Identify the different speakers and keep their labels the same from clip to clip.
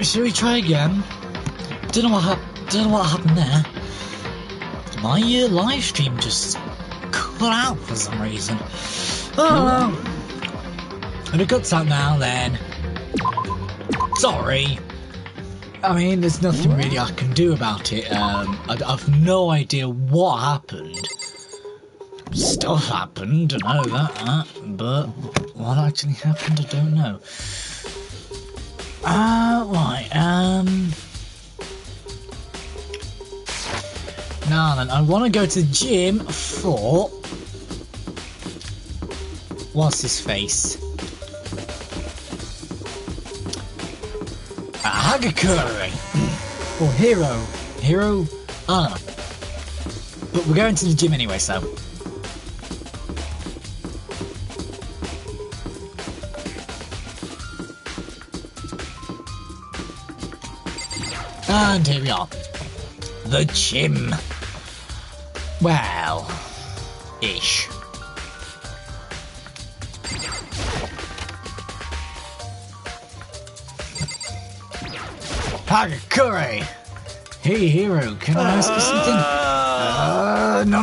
Speaker 1: Shall we try again? Don't know what happened there. My live stream just cut out for some reason. Oh, if it cuts out now, then sorry. I mean, there's nothing really I can do about it. I've no idea what happened. Stuff happened, I know that, but what actually happened, I don't know. Right, now then, I want to go to the gym for... What's his face? Hagakure! Or Hero? I don't know. But we're going to the gym anyway, so... And here we are. The gym. Well, ish. Hagakure! Hey, Hero, can I ask you something? No.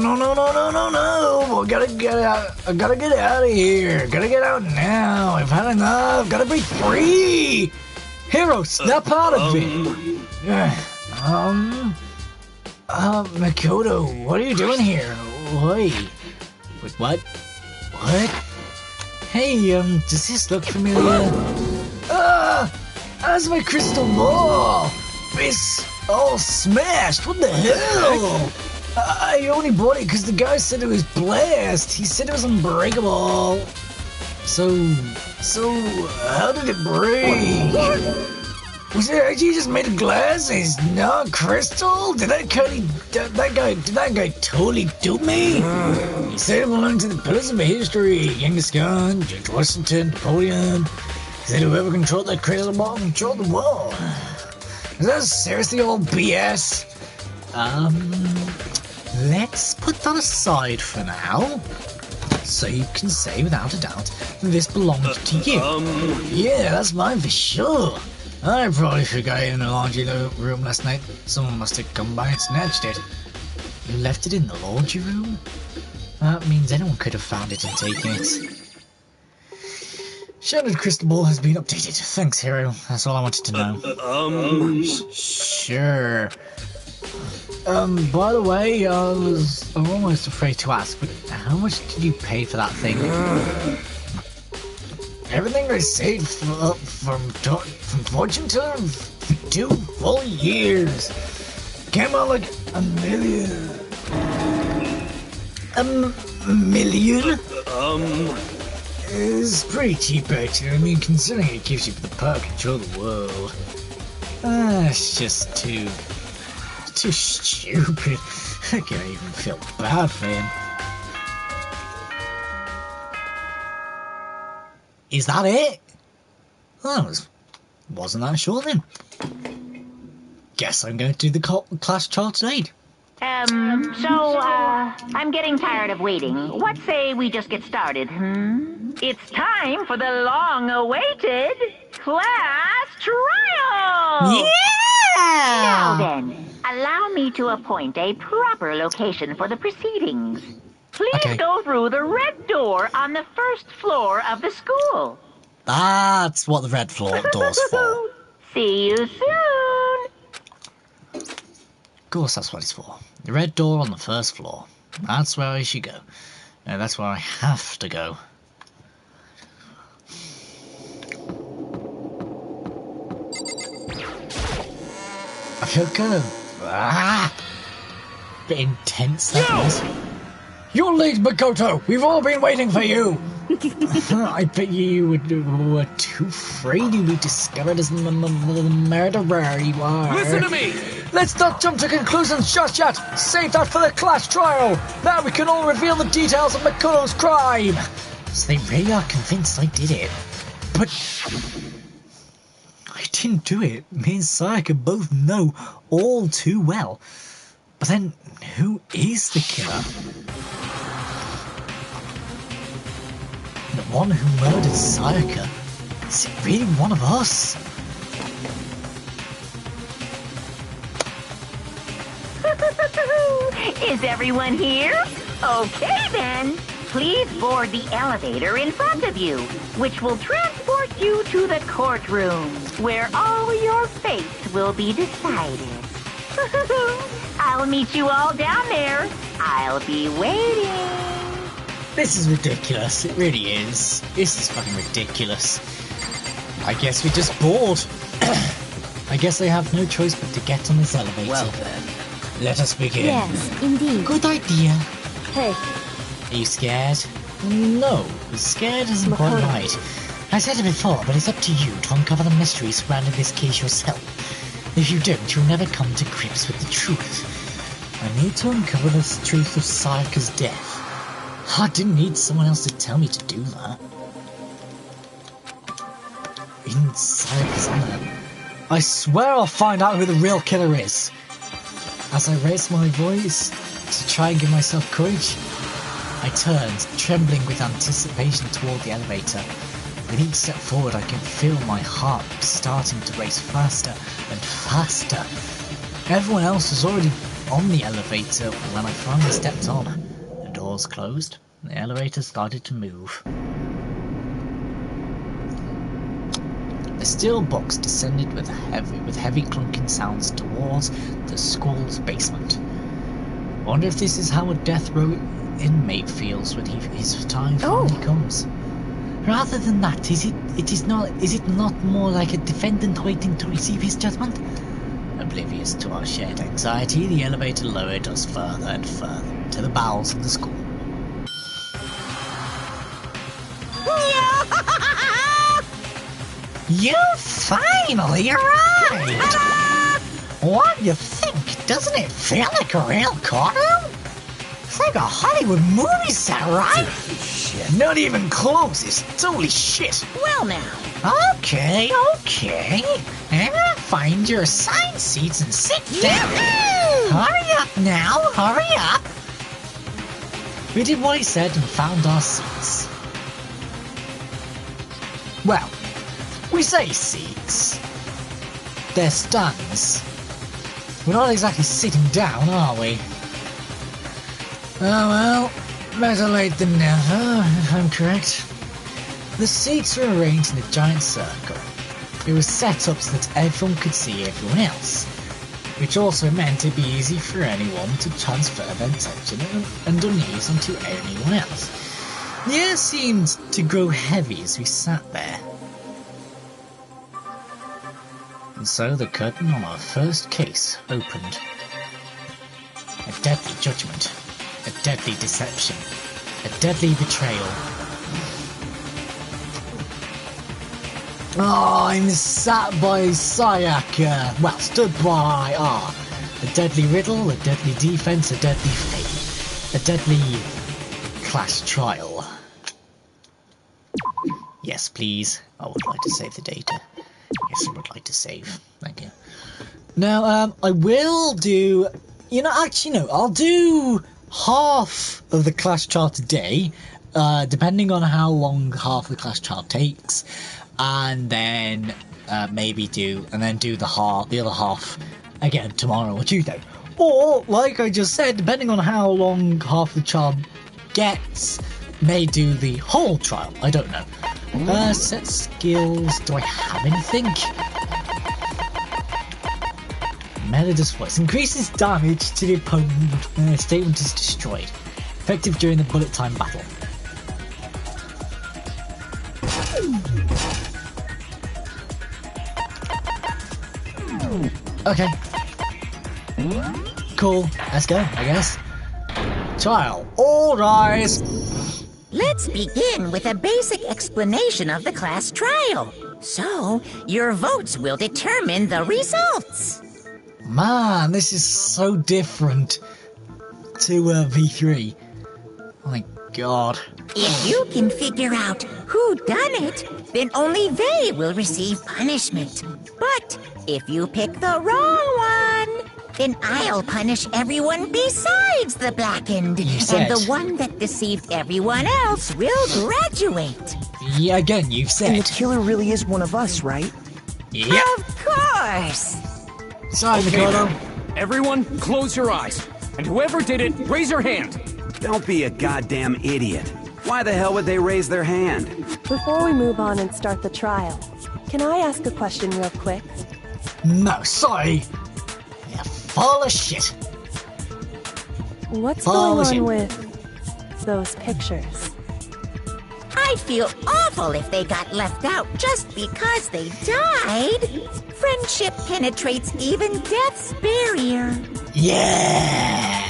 Speaker 1: I gotta get out. I gotta get out of here. Gotta get out now. I've had enough. Gotta be free. Hero, snap out of it. Makoto, what are you doing here? Wait, what? What? Hey, does this look familiar? That's my crystal ball! It's all smashed, what the hell? I only bought it because the guy said it was blessed. He said it was unbreakable. So, how did it break? Was it actually just made of glass and it's not crystal? Did that guy totally dupe me? He said it belonged to the pillars of history. Genghis Khan, George Washington, Napoleon. He said whoever controlled that crystal ball controlled the world. Is that seriously all BS? Let's put that aside for now. So you can say without a doubt this belonged to you. Yeah, that's mine for sure. I probably forgot it in the laundry room last night. Someone must have come by and snatched it. You left it in the laundry room? That means anyone could have found it and taken it. Shattered crystal ball has been updated. Thanks, Hero. That's all I wanted to know. Sure. By the way, I'm almost afraid to ask, but how much did you pay for that thing? Everything I saved from fortune teller for 2 full years. Came out like $1 million. $1 million? It's pretty cheap actually. I mean, considering it gives you the power to control the world. It's just too stupid. I can't even feel bad for him. Is that it? Oh, wasn't that sure then. Guess I'm going to do the class charts aid.
Speaker 2: I'm getting tired of waiting. What say we just get started, It's time for the long-awaited class trial!
Speaker 1: Yeah!
Speaker 2: Now then, allow me to appoint a proper location for the proceedings. Please go through the red door on the first floor of the school.
Speaker 1: That's what the red door's for.
Speaker 2: See you soon.
Speaker 1: Of course that's what it's for. The red door on the first floor. That's where I should go. No, that's where I have to go. I feel kind of... bit intense, that was. You're late, Makoto! We've all been waiting for you! I bet you were too afraid you'd be discovered as the murderer you are.
Speaker 3: Listen to me!
Speaker 1: Let's not jump to conclusions just yet! Save that for the class trial! Now we can all reveal the details of Makoto's crime! So they really are convinced I did it. But... I didn't do it. Me and Sayaka both know all too well. But then, who is the killer? The one who murdered Sayaka? Is it really one of us?
Speaker 2: Is everyone here? Okay then. Please board the elevator in front of you, which will transport you to the courtroom, where all your fates will be decided. I'll meet you all down there. I'll be waiting.
Speaker 1: This is ridiculous. It really is. This is fucking ridiculous. I guess we just bored. I guess I have no choice but to get on this elevator.
Speaker 3: Well then.
Speaker 1: Let us begin.
Speaker 4: Yes, indeed.
Speaker 1: Good idea.
Speaker 4: Hey,
Speaker 1: Are you scared? No, scared isn't quite right. I said it before, but it's up to you to uncover the mystery surrounding this case yourself. If you don't, you'll never come to grips with the truth. I need to uncover the truth of Sayaka's death. I didn't need someone else to tell me to do that. In Sayaka's honor. I swear I'll find out who the real killer is. As I raised my voice to try and give myself courage, I turned, trembling with anticipation toward the elevator. With each step forward, I could feel my heart starting to race faster and faster. Everyone else was already on the elevator when I finally stepped on. The doors closed, and the elevator started to move. The steel box descended with heavy clunking sounds towards the school's basement. I wonder if this is how a death row inmate feels when his time finally comes. Rather than that, is it not more like a defendant waiting to receive his judgment? Oblivious to our shared anxiety, the elevator lowered us further and further into the bowels of the school. You finally arrived! What do you think? Doesn't it feel like a real courtroom? It's like a Hollywood movie set, right?
Speaker 3: Shit.
Speaker 1: Not even close, it's totally shit.
Speaker 2: Well now.
Speaker 1: Okay. Find your assigned seats and sit down. Hurry up now, hurry up. We did what he said and found our seats. Well, we say seats. They're stands. We're not exactly sitting down, are we? Oh well, better late than never, if I'm correct. The seats were arranged in a giant circle. It was set up so that everyone could see everyone else, which also meant it'd be easy for anyone to transfer their attention and unease onto anyone else. The air seemed to grow heavy as we sat there. And so the curtain on our first case opened. A deadly judgment, a deadly deception, a deadly betrayal. Oh, I'm sat by Sayaka. Well, stood by a deadly riddle, a deadly defense, a deadly fate, a deadly class trial. Yes, please. I would like to save the data. Yes, I would like to save. Thank you. Now, I will do... I'll do half of the class trial today, depending on how long half of the class trial takes, and then maybe do the other half again tomorrow or Tuesday. Or, like I just said, depending on how long half the trial gets, may do the whole trial. I don't know. Set skills. Do I have anything? Melodious voice. Increases damage to the opponent when a statement is destroyed. Effective during the bullet time battle. Okay. Cool. Let's go, I guess. Trial. All rise.
Speaker 5: Let's begin with a basic explanation of the class trial. So, your votes will determine the results.
Speaker 1: Man, this is so different to V3. Oh my god.
Speaker 5: If you can figure out who done it, then only they will receive punishment. But if you pick the wrong one, then I'll punish everyone besides the blackened.
Speaker 1: You said.
Speaker 5: And the one that deceived everyone else will graduate.
Speaker 1: Yeah, again, you've said.
Speaker 3: And the killer really is one of us, right?
Speaker 1: Yep.
Speaker 5: Of course.
Speaker 1: Sorry, Mikado.
Speaker 6: Everyone, close your eyes.
Speaker 4: And whoever did it, raise your hand!
Speaker 6: Don't be a goddamn idiot. Why the hell would they raise their hand?
Speaker 7: Before we move on and start the trial, can I ask a question real quick?
Speaker 1: No, sorry. You're full of shit.
Speaker 7: What's
Speaker 1: Oh,
Speaker 7: going
Speaker 1: shit.
Speaker 7: on with those pictures?
Speaker 5: I'd feel awful if they got left out just because they died. Friendship penetrates even death's barrier.
Speaker 1: Yeah!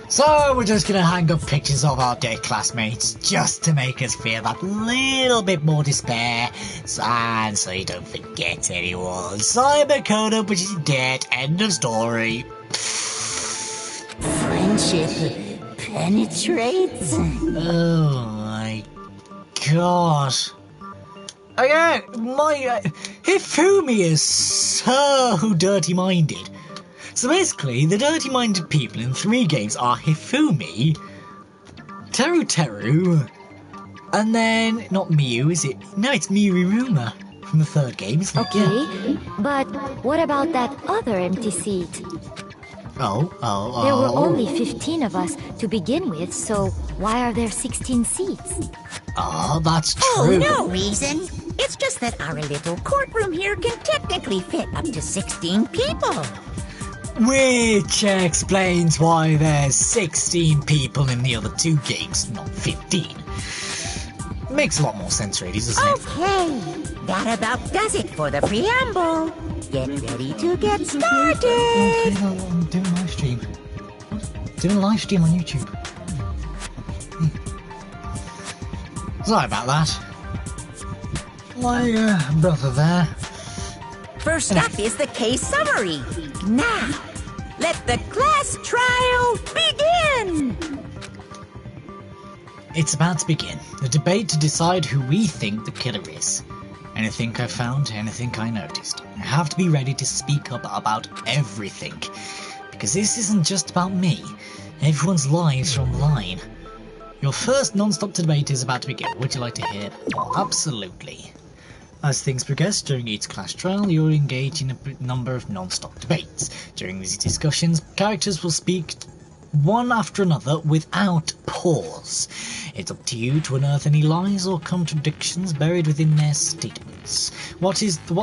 Speaker 1: So we're just gonna hang up pictures of our dead classmates just to make us feel that little bit more despair, and so you don't forget anyone. Cybercoda, which is dead. End of story.
Speaker 5: Friendship penetrates?
Speaker 1: Oh my god. Again, my Hifumi is so dirty-minded. So basically, the dirty-minded people in 3 games are Hifumi, Teru, and then, not Miu, is it? No, it's Miuriruma from the 3rd game, isn't it?
Speaker 8: Okay, but what about that other empty seat?
Speaker 1: Oh.
Speaker 8: There were only 15 of us to begin with, so why are there 16 seats?
Speaker 1: Oh, that's true.
Speaker 5: Oh, no reason. It's just that our little courtroom here can technically fit up to 16 people.
Speaker 1: Which explains why there's 16 people in the other 2 games, not 15. Makes a lot more sense, really, doesn't it?
Speaker 5: Okay, that about does it for the preamble. Get ready to get started.
Speaker 1: I'm doing a live stream. Doing a live stream on YouTube. Sorry about that. My brother there.
Speaker 5: First up is the case summary. Now, let the class trial begin!
Speaker 1: It's about to begin. The debate to decide who we think the killer is. Anything I found, anything I noticed. I have to be ready to speak up about everything. Because this isn't just about me. Everyone's lives are on the line. Your first non-stop debate is about to begin. Would you like to hear? Oh, absolutely. As things progress during each class trial, you'll engage in a number of non-stop debates. During these discussions, characters will speak one after another without pause. It's up to you to unearth any lies or contradictions buried within their statements. What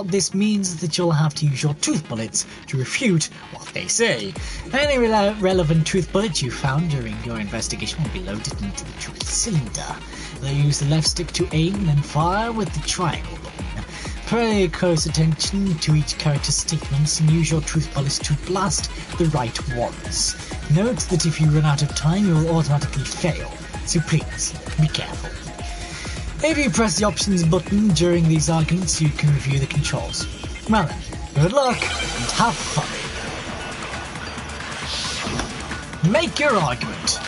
Speaker 1: this means is that you'll have to use your truth bullets to refute what they say. Any relevant truth bullets you found during your investigation will be loaded into the truth cylinder. They'll use the left stick to aim and then fire with the triangle button. Pay close attention to each character's statements and use your truth bullets to blast the right ones. Note that if you run out of time, you will automatically fail, so please, be careful. If you press the options button during these arguments, you can review the controls. Well then, good luck and have fun. Make your argument.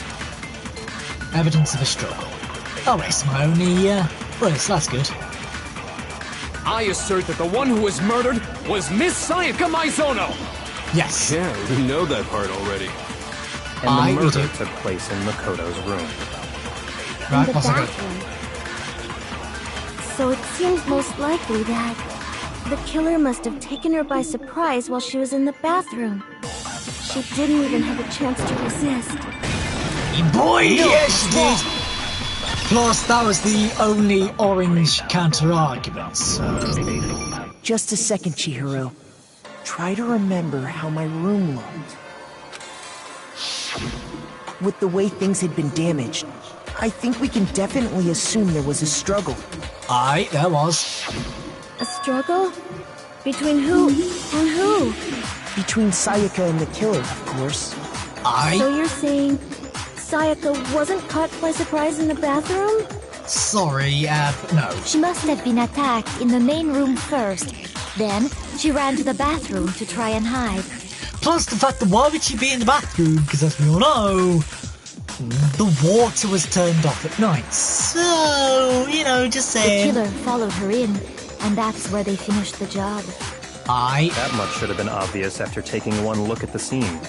Speaker 1: Evidence of a struggle. Oh, it's my only, bullets, that's good.
Speaker 4: I assert that the one who was murdered was Miss Sayaka Maizono!
Speaker 1: Yes.
Speaker 9: Yeah, we know that part already.
Speaker 10: And the murder took place in Makoto's room.
Speaker 1: Right,
Speaker 8: In the
Speaker 1: what's that?
Speaker 8: bathroom. So it seems most likely that the killer must have taken her by surprise while she was in the bathroom. She didn't even have a chance to resist.
Speaker 1: Boy, yes, she did. Plus, that was the only orange counter-argument, so...
Speaker 3: Just a second, Chihiro. Try to remember how my room looked. With the way things had been damaged, I think we can definitely assume there was a struggle.
Speaker 1: Aye, there was.
Speaker 8: A struggle? Between who and who?
Speaker 3: Between Sayaka and the killer, of course.
Speaker 1: Aye.
Speaker 8: So you're saying Sayaka wasn't caught by surprise in the bathroom?
Speaker 1: Sorry, no.
Speaker 8: She must have been attacked in the main room first. Then, she ran to the bathroom to try and hide.
Speaker 1: Plus the fact that why would she be in the bathroom? Because as we all know, the water was turned off at night. So, you know, just saying.
Speaker 8: The killer followed her in, and that's where they finished the job.
Speaker 1: Aye.
Speaker 10: That much should have been obvious after taking one look at the scene.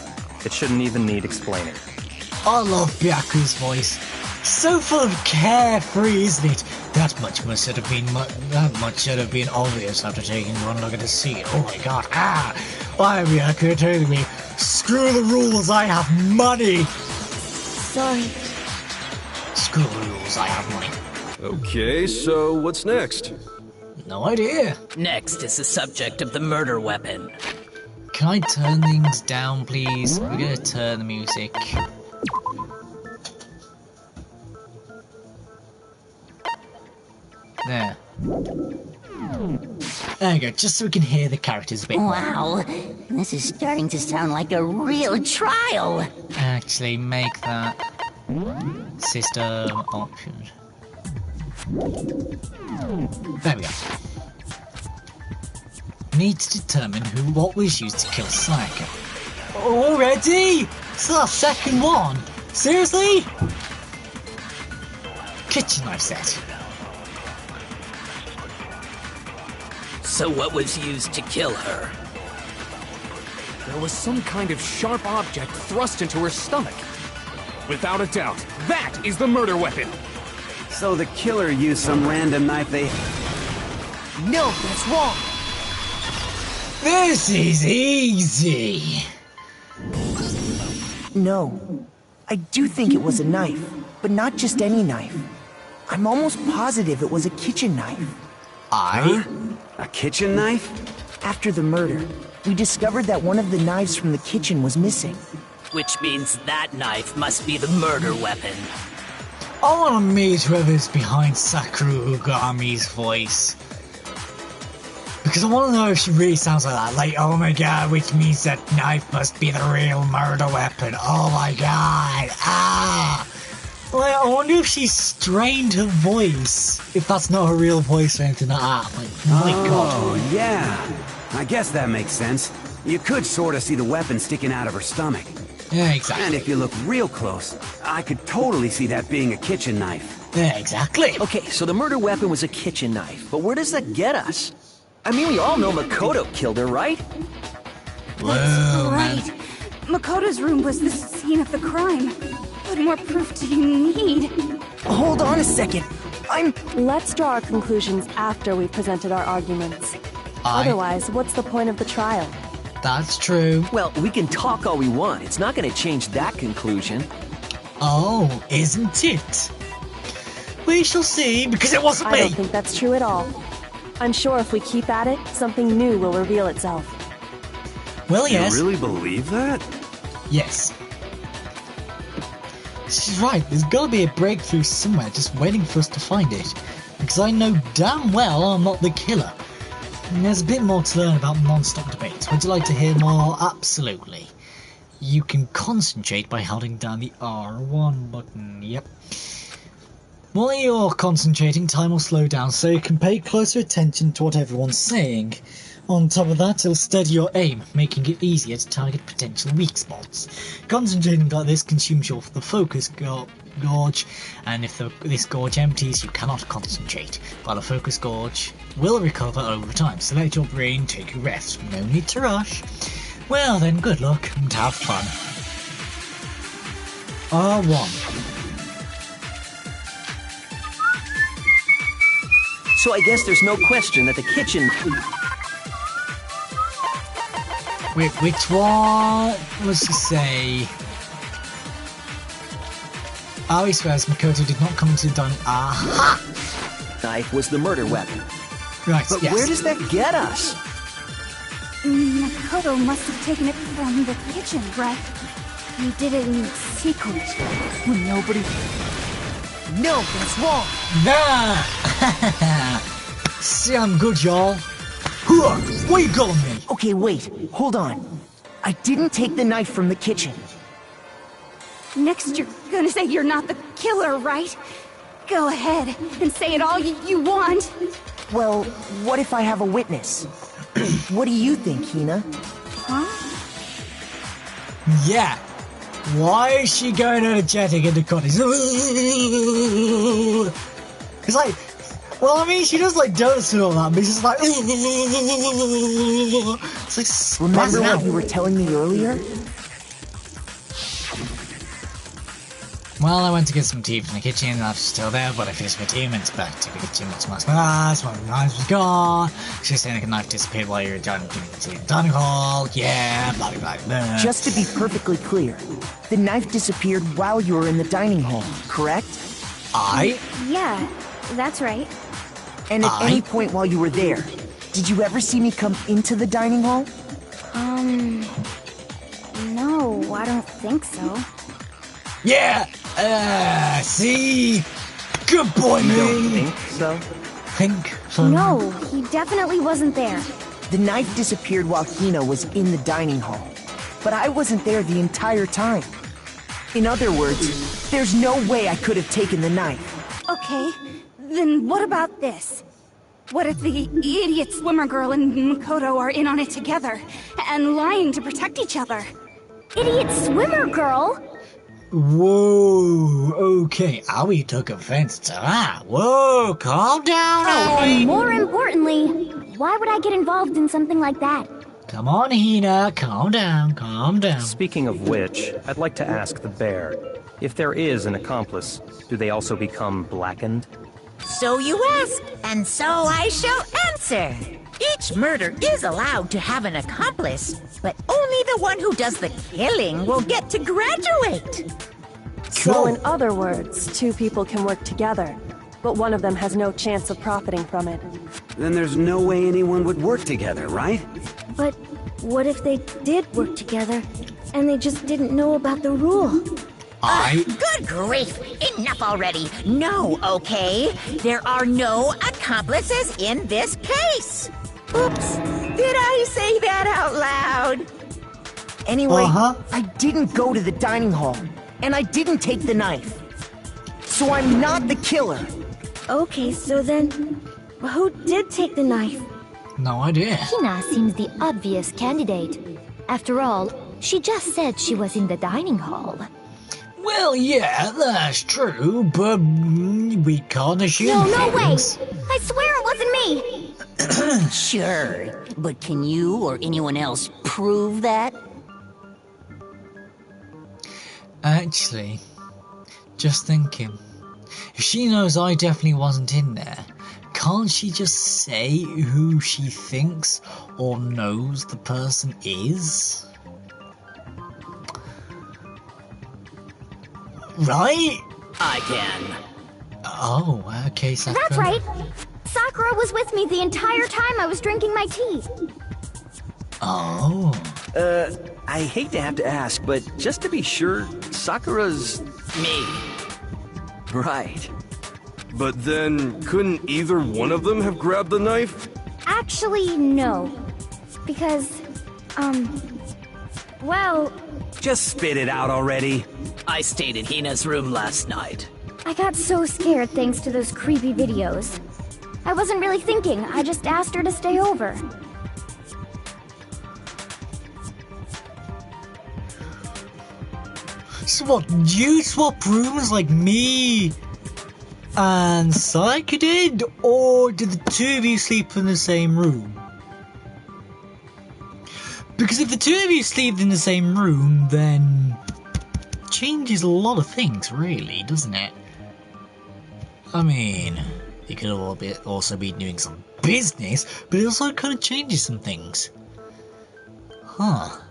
Speaker 10: It shouldn't even need explaining.
Speaker 1: I love Byaku's voice. So full of carefree, isn't it? That much should have been obvious after taking one look at the scene. Oh my god! Why Byaku telling me? Screw the rules, I have money!
Speaker 8: Sorry.
Speaker 1: Screw the rules, I have money.
Speaker 9: Okay, so what's next?
Speaker 1: No idea.
Speaker 11: Next is the subject of the murder weapon.
Speaker 1: Can I turn things down, please? We're gonna turn the music. There. There you go, just so we can hear the characters a bit more.
Speaker 5: Wow, this is starting to sound like a real trial.
Speaker 1: Actually, make that system options. There we go. Need to determine what was used to kill Sayaka. Already? It's our second one? Seriously? Kitchen knife set.
Speaker 11: So what was used to kill her?
Speaker 4: There was some kind of sharp object thrust into her stomach. Without a doubt, that is the murder weapon.
Speaker 6: So the killer used some random knife they...
Speaker 3: No, that's wrong.
Speaker 1: This is easy.
Speaker 3: No. I do think it was a knife, but not just any knife. I'm almost positive it was a kitchen knife.
Speaker 6: A kitchen knife?
Speaker 3: After the murder, we discovered that one of the knives from the kitchen was missing.
Speaker 11: Which means that knife must be the murder weapon.
Speaker 1: I want to meet whoever's behind Sakura Ugami's voice. Because I want to know if she really sounds like that. Like, oh my god, which means that knife must be the real murder weapon. Oh my god. Ah! Like, I wonder if she strained her voice. If that's not her real voice or anything like that. Like, my god.
Speaker 6: Oh, yeah. I guess that makes sense. You could sort of see the weapon sticking out of her stomach.
Speaker 1: Yeah, exactly.
Speaker 6: And if you look real close, I could totally see that being a kitchen knife.
Speaker 1: Yeah, exactly.
Speaker 12: Okay, so the murder weapon was a kitchen knife, but where does that get us? I mean, we all know Makoto killed her, right?
Speaker 1: Whoa,
Speaker 13: right. Makoto's room was the scene of the crime. What more proof do you need?
Speaker 3: Hold on a second.
Speaker 7: Let's draw our conclusions after we've presented our arguments. Otherwise, what's the point of the trial?
Speaker 1: That's true.
Speaker 12: Well, we can talk all we want. It's not going to change that conclusion.
Speaker 1: Oh, isn't it? We shall see, because it wasn't me.
Speaker 7: I don't think that's true at all. I'm sure if we keep at it, something new will reveal itself.
Speaker 1: Well, yes.
Speaker 9: You really believe that?
Speaker 1: Yes. She's right, there's gotta be a breakthrough somewhere just waiting for us to find it. Because I know damn well I'm not the killer. And there's a bit more to learn about non-stop debates. Would you like to hear more? Absolutely. You can concentrate by holding down the R1 button, yep. While you're concentrating, time will slow down so you can pay closer attention to what everyone's saying. On top of that, it'll steady your aim, making it easier to target potential weak spots. Concentrating like this consumes the focus gorge, and if this gorge empties, you cannot concentrate, while the focus gorge will recover over time, so let your brain take a rest. No need to rush. Well then, good luck and have fun. R1.
Speaker 12: So I guess there's no question that the kitchen...
Speaker 1: Wait, which one was to say? Ali swears Makoto did not come into the dining. Aha!
Speaker 12: Knife was the murder weapon.
Speaker 1: Right,
Speaker 12: but
Speaker 1: yes.
Speaker 12: Where does that get us?
Speaker 13: Makoto must have taken it from the kitchen, right? He did it in secret.
Speaker 3: When nobody... No, that's wrong!
Speaker 1: Nah! See, I'm good, y'all. Where you going, me?
Speaker 3: Okay, wait. Hold on. I didn't take the knife from the kitchen.
Speaker 13: Next, you're gonna say you're not the killer, right? Go ahead and say it all you want.
Speaker 3: Well, what if I have a witness? What do you think, Hina?
Speaker 13: Huh?
Speaker 1: Yeah. Why is she going energetic into cottage? It's like, well, I mean, she does like donuts and all that, but it's just like, it's like,
Speaker 3: remember what you were telling me earlier?
Speaker 1: Well, I went to get some tea from the kitchen, and I'm still there, but I finished my tea and went back to the kitchen with my glass, one of the knives was gone. She's saying the knife disappeared while you were done to the dining hall, yeah, blah blah blah blah.
Speaker 3: Just to be perfectly clear, the knife disappeared while you were in the dining hall, correct?
Speaker 8: Yeah, that's right.
Speaker 3: And at any point while you were there, did you ever see me come into the dining hall?
Speaker 8: No, I don't think so.
Speaker 1: Yeah! See? Good boy,
Speaker 3: You
Speaker 1: me!
Speaker 3: don't think so?
Speaker 1: Think so?
Speaker 8: No, he definitely wasn't there.
Speaker 3: The knife disappeared while Hina was in the dining hall. But I wasn't there the entire time. In other words, there's no way I could have taken the knife.
Speaker 13: Okay, then what about this? What if the idiot swimmer girl and Makoto are in on it together, and lying to protect each other?
Speaker 8: Idiot swimmer girl?
Speaker 1: Whoa, okay, Aoi took offense to that. Whoa, calm down, Aoi!
Speaker 8: And more importantly, why would I get involved in something like that?
Speaker 1: Come on, Hina, calm down, calm down.
Speaker 10: Speaking of which, I'd like to ask the bear, if there is an accomplice, do they also become blackened?
Speaker 5: So you ask, and so I shall answer. Each murder is allowed to have an accomplice, but only the one who does the killing will get to graduate.
Speaker 7: So in other words, two people can work together, but one of them has no chance of profiting from it.
Speaker 6: Then there's no way anyone would work together, right?
Speaker 8: But what if they did work together, and they just didn't know about the rule?
Speaker 5: Good grief! Enough already! No, okay? There are no accomplices in this case! Oops! Did I say that out loud?
Speaker 3: Anyway, I didn't go to the dining hall, and I didn't take the knife. So I'm not the killer.
Speaker 8: Okay, so then, who did take the knife?
Speaker 1: No idea.
Speaker 8: Hina seems the obvious candidate. After all, she just said she was in the dining hall.
Speaker 1: Well, yeah, that's true, but we can't assume
Speaker 8: No way!
Speaker 1: things.
Speaker 8: I swear it wasn't me!
Speaker 11: Sure, but can you or anyone else prove that?
Speaker 1: Actually, just thinking, if she knows I definitely wasn't in there, can't she just say who she thinks or knows the person is? Right?
Speaker 11: I can.
Speaker 1: Oh, okay, Sakura.
Speaker 8: That's right! Sakura was with me the entire time I was drinking my tea.
Speaker 1: Oh.
Speaker 12: I hate to have to ask, but just to be sure, Sakura's...
Speaker 11: Me.
Speaker 12: Right.
Speaker 9: But then, couldn't either one of them have grabbed the knife?
Speaker 8: Actually, no. Because, well...
Speaker 6: Just spit it out already.
Speaker 11: I stayed in Hina's room last night.
Speaker 8: I got so scared thanks to those creepy videos. I wasn't really thinking, I just asked her to stay over.
Speaker 1: So what, you swap rooms like me and Psyche did? Or did the two of you sleep in the same room? Because if the two of you sleep in the same room, then changes a lot of things, really, doesn't it? I mean, you could also be doing some business, but it also kind of changes some things. Huh.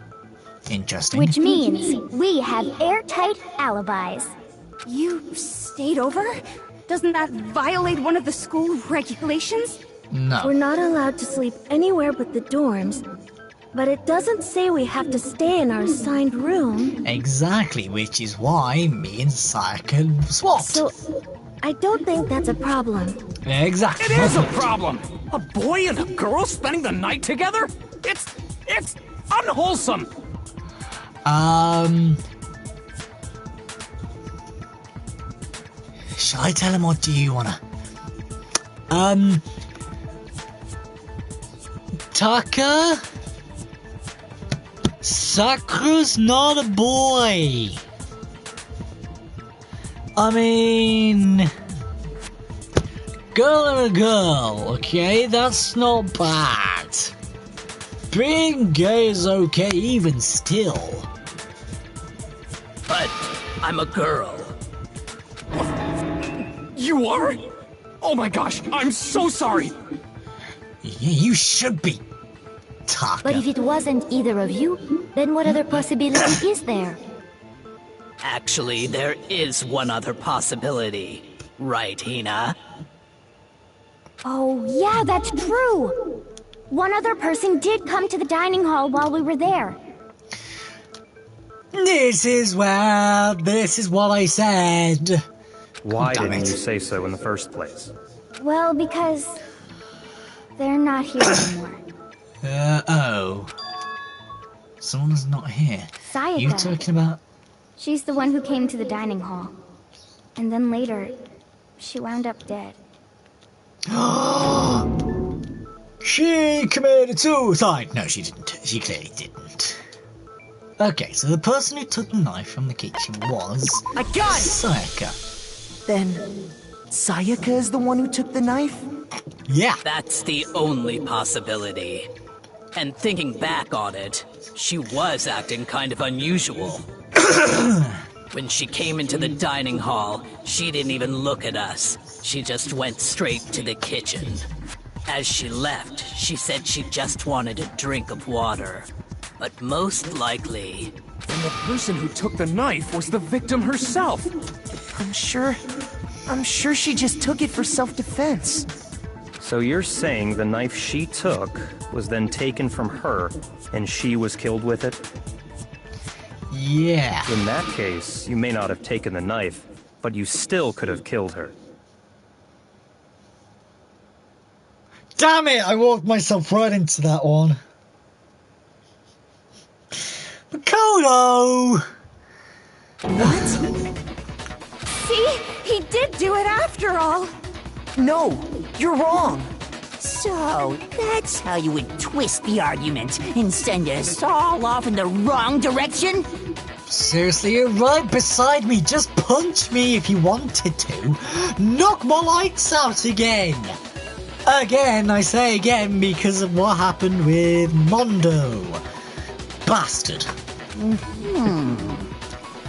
Speaker 1: Interesting.
Speaker 8: Which means we have airtight alibis.
Speaker 13: You stayed over? Doesn't that violate one of the school regulations?
Speaker 1: No.
Speaker 8: We're not allowed to sleep anywhere but the dorms. But it doesn't say we have to stay in our assigned room.
Speaker 1: Exactly, which is why me and Psyche swapped.
Speaker 8: So, I don't think that's a problem.
Speaker 1: Exactly.
Speaker 4: It is a problem! A boy and a girl spending the night together? It's unwholesome!
Speaker 1: Shall I tell him or do you wanna? Taka? Sakura's not a boy. I mean, girl and a girl, okay? That's not bad. Being gay is okay even still.
Speaker 11: But I'm a girl.
Speaker 4: You are? Oh my gosh, I'm so sorry!
Speaker 1: Yeah, you should be, Taka.
Speaker 8: But if it wasn't either of you, then what other possibility is there?
Speaker 11: Actually, there is one other possibility. Right, Hina?
Speaker 8: Oh, yeah, that's true! One other person did come to the dining hall while we were there.
Speaker 1: This is what I said.
Speaker 10: Why didn't you say so in the first place?
Speaker 8: Well, because they're not here anymore.
Speaker 1: Oh. Someone's not here.
Speaker 8: Sayaka.
Speaker 1: You talking about?
Speaker 8: She's the one who came to the dining hall. And then later, she wound up dead.
Speaker 1: She committed suicide! No, she didn't. She clearly didn't. Okay, so the person who took the knife from the kitchen was...
Speaker 3: I got it!
Speaker 1: Sayaka.
Speaker 3: Then, Sayaka is the one who took the knife?
Speaker 1: Yeah.
Speaker 11: That's the only possibility. And thinking back on it, she was acting kind of unusual. When she came into the dining hall, she didn't even look at us. She just went straight to the kitchen. As she left, she said she just wanted a drink of water. But most likely...
Speaker 4: Then the person who took the knife was the victim herself!
Speaker 3: I'm sure she just took it for self-defense.
Speaker 10: So you're saying the knife she took was then taken from her, and she was killed with it?
Speaker 1: Yeah.
Speaker 10: In that case, you may not have taken the knife, but you still could have killed her.
Speaker 1: Damn it! I walked myself right into that one. Makoto!
Speaker 3: What?
Speaker 13: See? He did do it after all!
Speaker 3: No, you're wrong.
Speaker 5: So, that's how you would twist the argument and send us all off in the wrong direction?
Speaker 1: Seriously, you're right beside me. Just punch me if you wanted to. Knock my lights out again. Again, I say again, because of what happened with Mondo. Bastard.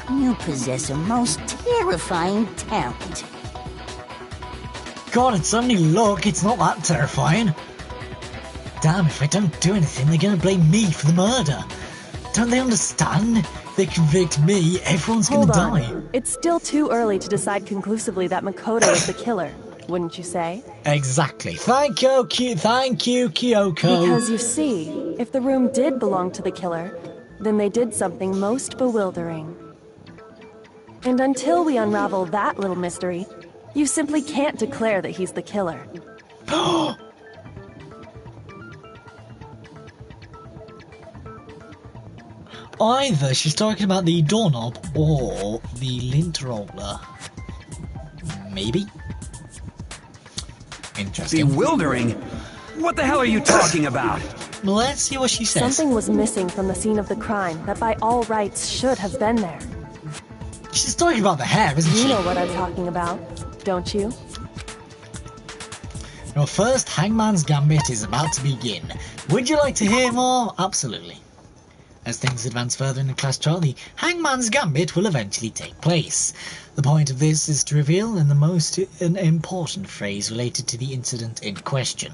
Speaker 5: You possess a most terrifying talent.
Speaker 1: God, it's only luck. It's not that terrifying. Damn, if I don't do anything, they're gonna blame me for the murder. Don't they understand? If they convict me, everyone's gonna die.
Speaker 7: It's still too early to decide conclusively that Makoto is the killer, wouldn't you say?
Speaker 1: Exactly. Thank you, Kyoko.
Speaker 7: Because you see, if the room did belong to the killer, then they did something most bewildering. And until we unravel that little mystery, you simply can't declare that he's the killer.
Speaker 1: Either she's talking about the doorknob or the lint roller. Maybe? Interesting.
Speaker 6: Bewildering? What the hell are you talking about?
Speaker 1: Let's see what she says.
Speaker 7: Something was missing from the scene of the crime that by all rights should have been there.
Speaker 1: She's talking about the hair, isn't she?
Speaker 7: You know what I'm talking about, don't you?
Speaker 1: Your first Hangman's Gambit is about to begin. Would you like to hear more? Absolutely. As things advance further in the class chart, the Hangman's Gambit will eventually take place. The point of this is to reveal the most important phrase related to the incident in question.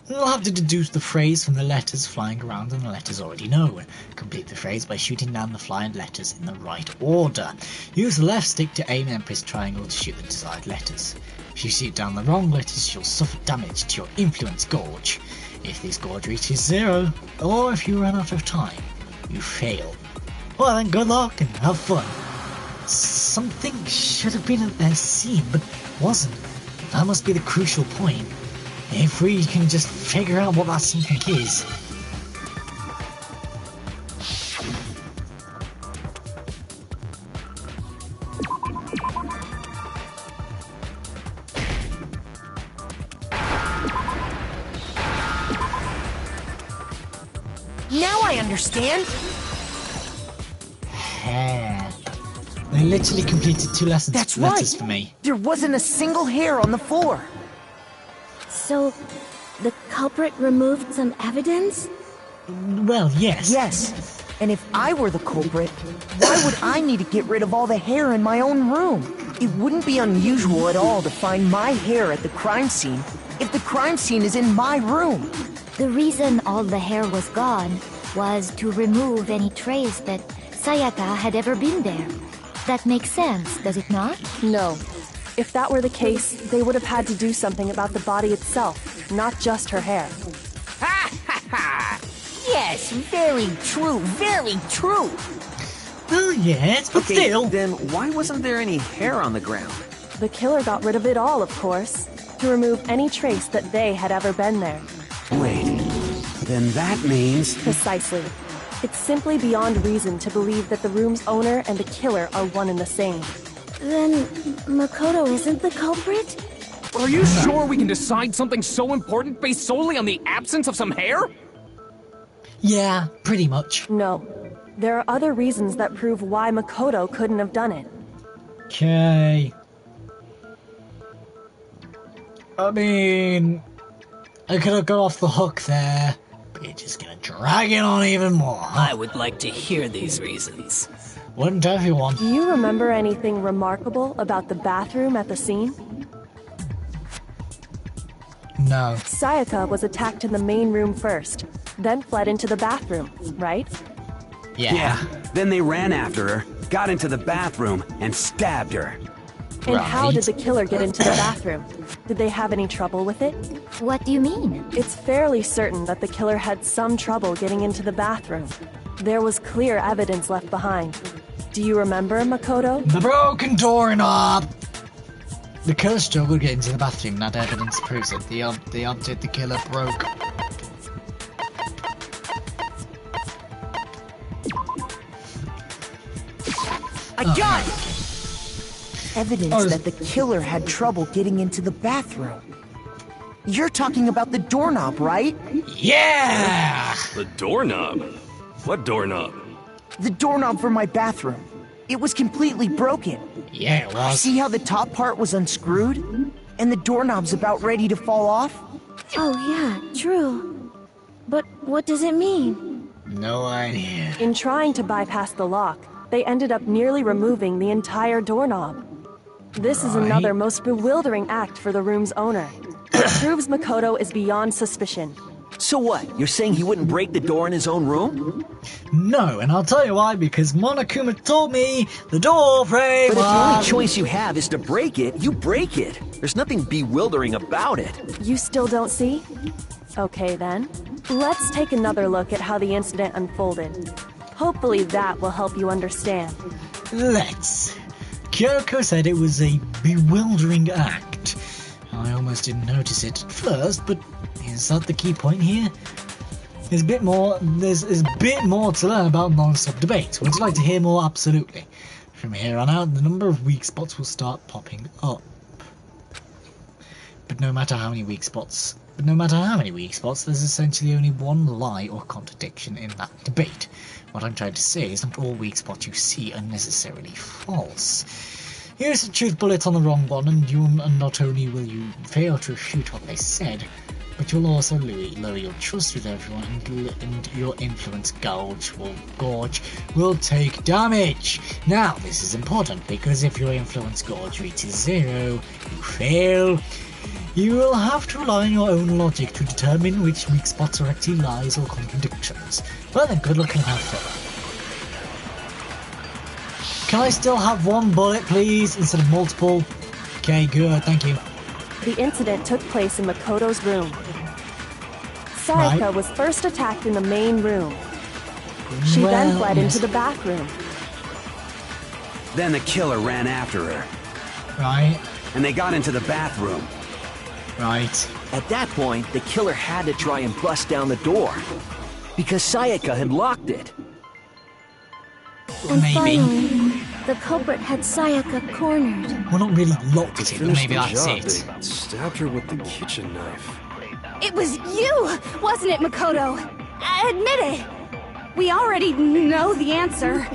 Speaker 1: You'll have to deduce the phrase from the letters flying around and the letters already known. Complete the phrase by shooting down the flying letters in the right order. Use the left stick to aim Empress Triangle to shoot the desired letters. If you shoot down the wrong letters, you'll suffer damage to your Influence Gauge. If this gauge reaches 0, or if you run out of time, you fail. Well then, good luck and have fun. Something should have been at their scene, but wasn't. That must be the crucial point. If we can just figure out what that something is.
Speaker 3: Now I understand.
Speaker 1: Hair. They literally completed 2 lessons.
Speaker 3: That's
Speaker 1: letters
Speaker 3: right.
Speaker 1: For me.
Speaker 3: There wasn't a single hair on the floor.
Speaker 8: So, the culprit removed some evidence?
Speaker 1: Well, yes.
Speaker 3: Yes. And if I were the culprit, why would I need to get rid of all the hair in my own room? It wouldn't be unusual at all to find my hair at the crime scene if the crime scene is in my room.
Speaker 8: The reason all the hair was gone was to remove any trace that Sayaka had ever been there. That makes sense, does it not?
Speaker 7: No. If that were the case, they would have had to do something about the body itself, not just her hair.
Speaker 5: Ha ha ha! Yes, very true, very true.
Speaker 1: Oh, yes, but still.
Speaker 12: Then why wasn't there any hair on the ground?
Speaker 7: The killer got rid of it all, of course, to remove any trace that they had ever been there.
Speaker 6: Wait, then that means...
Speaker 7: Precisely. It's simply beyond reason to believe that the room's owner and the killer are one and the same.
Speaker 8: Then Makoto isn't the culprit?
Speaker 4: Are you sure we can decide something so important based solely on the absence of some hair?
Speaker 1: Yeah, pretty much.
Speaker 7: No. There are other reasons that prove why Makoto couldn't have done it.
Speaker 1: Okay. I mean, I could have got off the hook there, but you're just gonna drag it on even more.
Speaker 11: I would like to hear these reasons.
Speaker 1: Wouldn't everyone?
Speaker 7: Do you remember anything remarkable about the bathroom at the scene?
Speaker 1: No.
Speaker 7: Sayaka was attacked in the main room first, then fled into the bathroom, right?
Speaker 6: Yeah. Then they ran after her, got into the bathroom, and stabbed her.
Speaker 7: And how did the killer get into the bathroom? Did they have any trouble with it?
Speaker 8: What do you mean?
Speaker 7: It's fairly certain that the killer had some trouble getting into the bathroom. There was clear evidence left behind. Do you remember, Makoto?
Speaker 1: The broken doorknob! The killer struggled to get into the bathroom. That evidence proves it. The object the killer broke.
Speaker 3: I got it! Evidence that the killer had trouble getting into the bathroom. You're talking about the doorknob, right?
Speaker 1: Yeah!
Speaker 9: The doorknob? What doorknob?
Speaker 3: The doorknob for my bathroom. It was completely broken.
Speaker 1: Yeah, it was.
Speaker 3: See how the top part was unscrewed? And the doorknob's about ready to fall off?
Speaker 8: Oh yeah, true. But what does it mean?
Speaker 1: No idea.
Speaker 7: In trying to bypass the lock, they ended up nearly removing the entire doorknob. This is another most bewildering act for the room's owner. It proves Makoto is beyond suspicion.
Speaker 12: So what? You're saying he wouldn't break the door in his own room?
Speaker 1: No, and I'll tell you why, because Monokuma told me the door frame
Speaker 12: But if the
Speaker 1: was...
Speaker 12: only choice you have is to break it, you break it. There's nothing bewildering about it.
Speaker 7: You still don't see? Okay then. Let's take another look at how the incident unfolded. Hopefully that will help you understand.
Speaker 1: Let's. Kyoko said it was a bewildering act. I almost didn't notice it at first, but is that the key point here? There's a bit more to learn about non-stop debate. Would you like to hear more? Absolutely. From here on out, the number of weak spots will start popping up. But no matter how many weak spots, there's essentially only one lie or contradiction in that debate. What I'm trying to say is not all weak spots you see are necessarily false. Here's a truth bullet on the wrong one, and not only will you fail to refute what they said, but you'll also lower your trust with everyone, and your influence gauge will take damage. Now, this is important, because if your influence gauge reaches 0, you fail. You will have to rely on your own logic to determine which weak spots are actually lies or contradictions. Well then, good luck and have fun. Can I still have one bullet, please, instead of multiple? Okay, good, thank you.
Speaker 7: The incident took place in Makoto's room. Sayaka was first attacked in the main room. She then fled into the bathroom.
Speaker 6: Then the killer ran after her.
Speaker 1: Right.
Speaker 6: And they got into the bathroom.
Speaker 1: Right.
Speaker 12: At that point, the killer had to try and bust down the door. Because Sayaka had locked it.
Speaker 8: And finally, the culprit had Sayaka cornered.
Speaker 1: Well, not really locked it, but maybe that's it.
Speaker 9: They stabbed her with the kitchen knife.
Speaker 13: It was you, wasn't it, Makoto? Admit it. We already know the answer.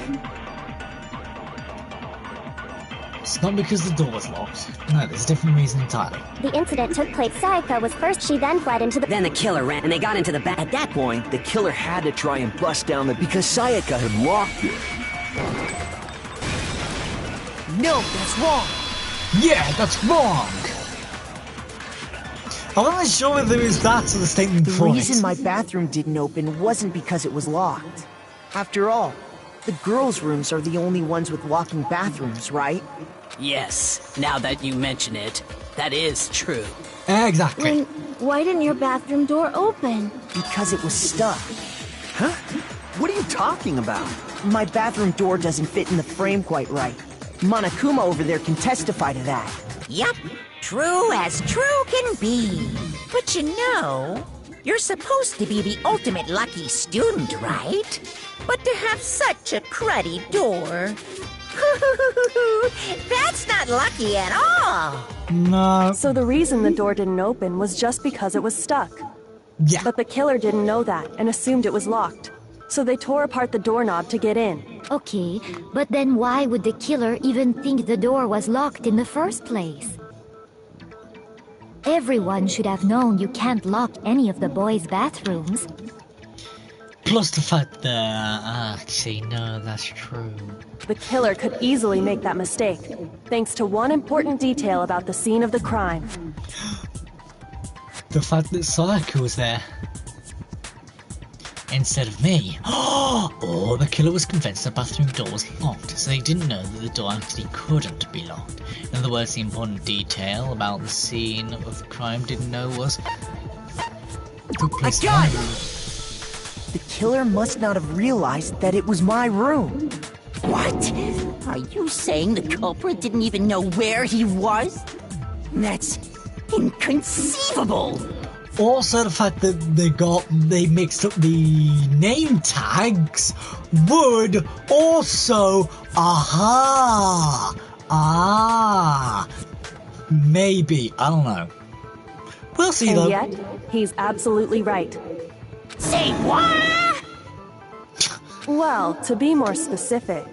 Speaker 1: It's not because the door was locked. No, there's a different reason entirely.
Speaker 14: The incident took place. Sayaka was first, she then fled into the...
Speaker 15: Then the killer ran, and they got into the back.
Speaker 12: At that point, the killer had to try and bust down the... Because Sayaka had locked it.
Speaker 3: No, that's wrong.
Speaker 1: Yeah, that's wrong. I wasn't sure whether it was that or the statement
Speaker 3: The
Speaker 1: before
Speaker 3: reason
Speaker 1: it.
Speaker 3: my bathroom didn't open wasn't because it was locked. After all, the girls' rooms are the only ones with locking bathrooms, right?
Speaker 11: Yes, now that you mention it, that is true.
Speaker 1: Exactly.
Speaker 8: Then why didn't your bathroom door open?
Speaker 3: Because it was stuck.
Speaker 12: Huh? What are you talking about?
Speaker 3: My bathroom door doesn't fit in the frame quite right. Monokuma over there can testify to that.
Speaker 5: Yup, true as true can be. But you know, you're supposed to be the ultimate lucky student, right? But to have such a cruddy door... That's not lucky at all!
Speaker 1: No.
Speaker 7: So the reason the door didn't open was just because it was stuck.
Speaker 1: Yeah.
Speaker 7: But the killer didn't know that and assumed it was locked. So they tore apart the doorknob to get in.
Speaker 8: Okay, but then why would the killer even think the door was locked in the first place? Everyone should have known you can't lock any of the boys' bathrooms.
Speaker 1: Plus the fact that... actually, no, that's true.
Speaker 7: The killer could easily make that mistake, thanks to one important detail about the scene of the crime.
Speaker 1: The fact that Sayaka was there. Instead of me. Or the killer was convinced the bathroom door was locked, so they didn't know that the door actually couldn't be locked. In other words, the important detail about the scene of the crime didn't know was... took place in my room.
Speaker 3: The killer must not have realized that it was my room.
Speaker 5: What? Are you saying the culprit didn't even know where he was? That's inconceivable!
Speaker 1: Also, the fact that they mixed up the name tags would also, maybe, I don't know. We'll see though.
Speaker 7: And yet, he's absolutely right.
Speaker 5: Say what?
Speaker 7: Well, to be more specific,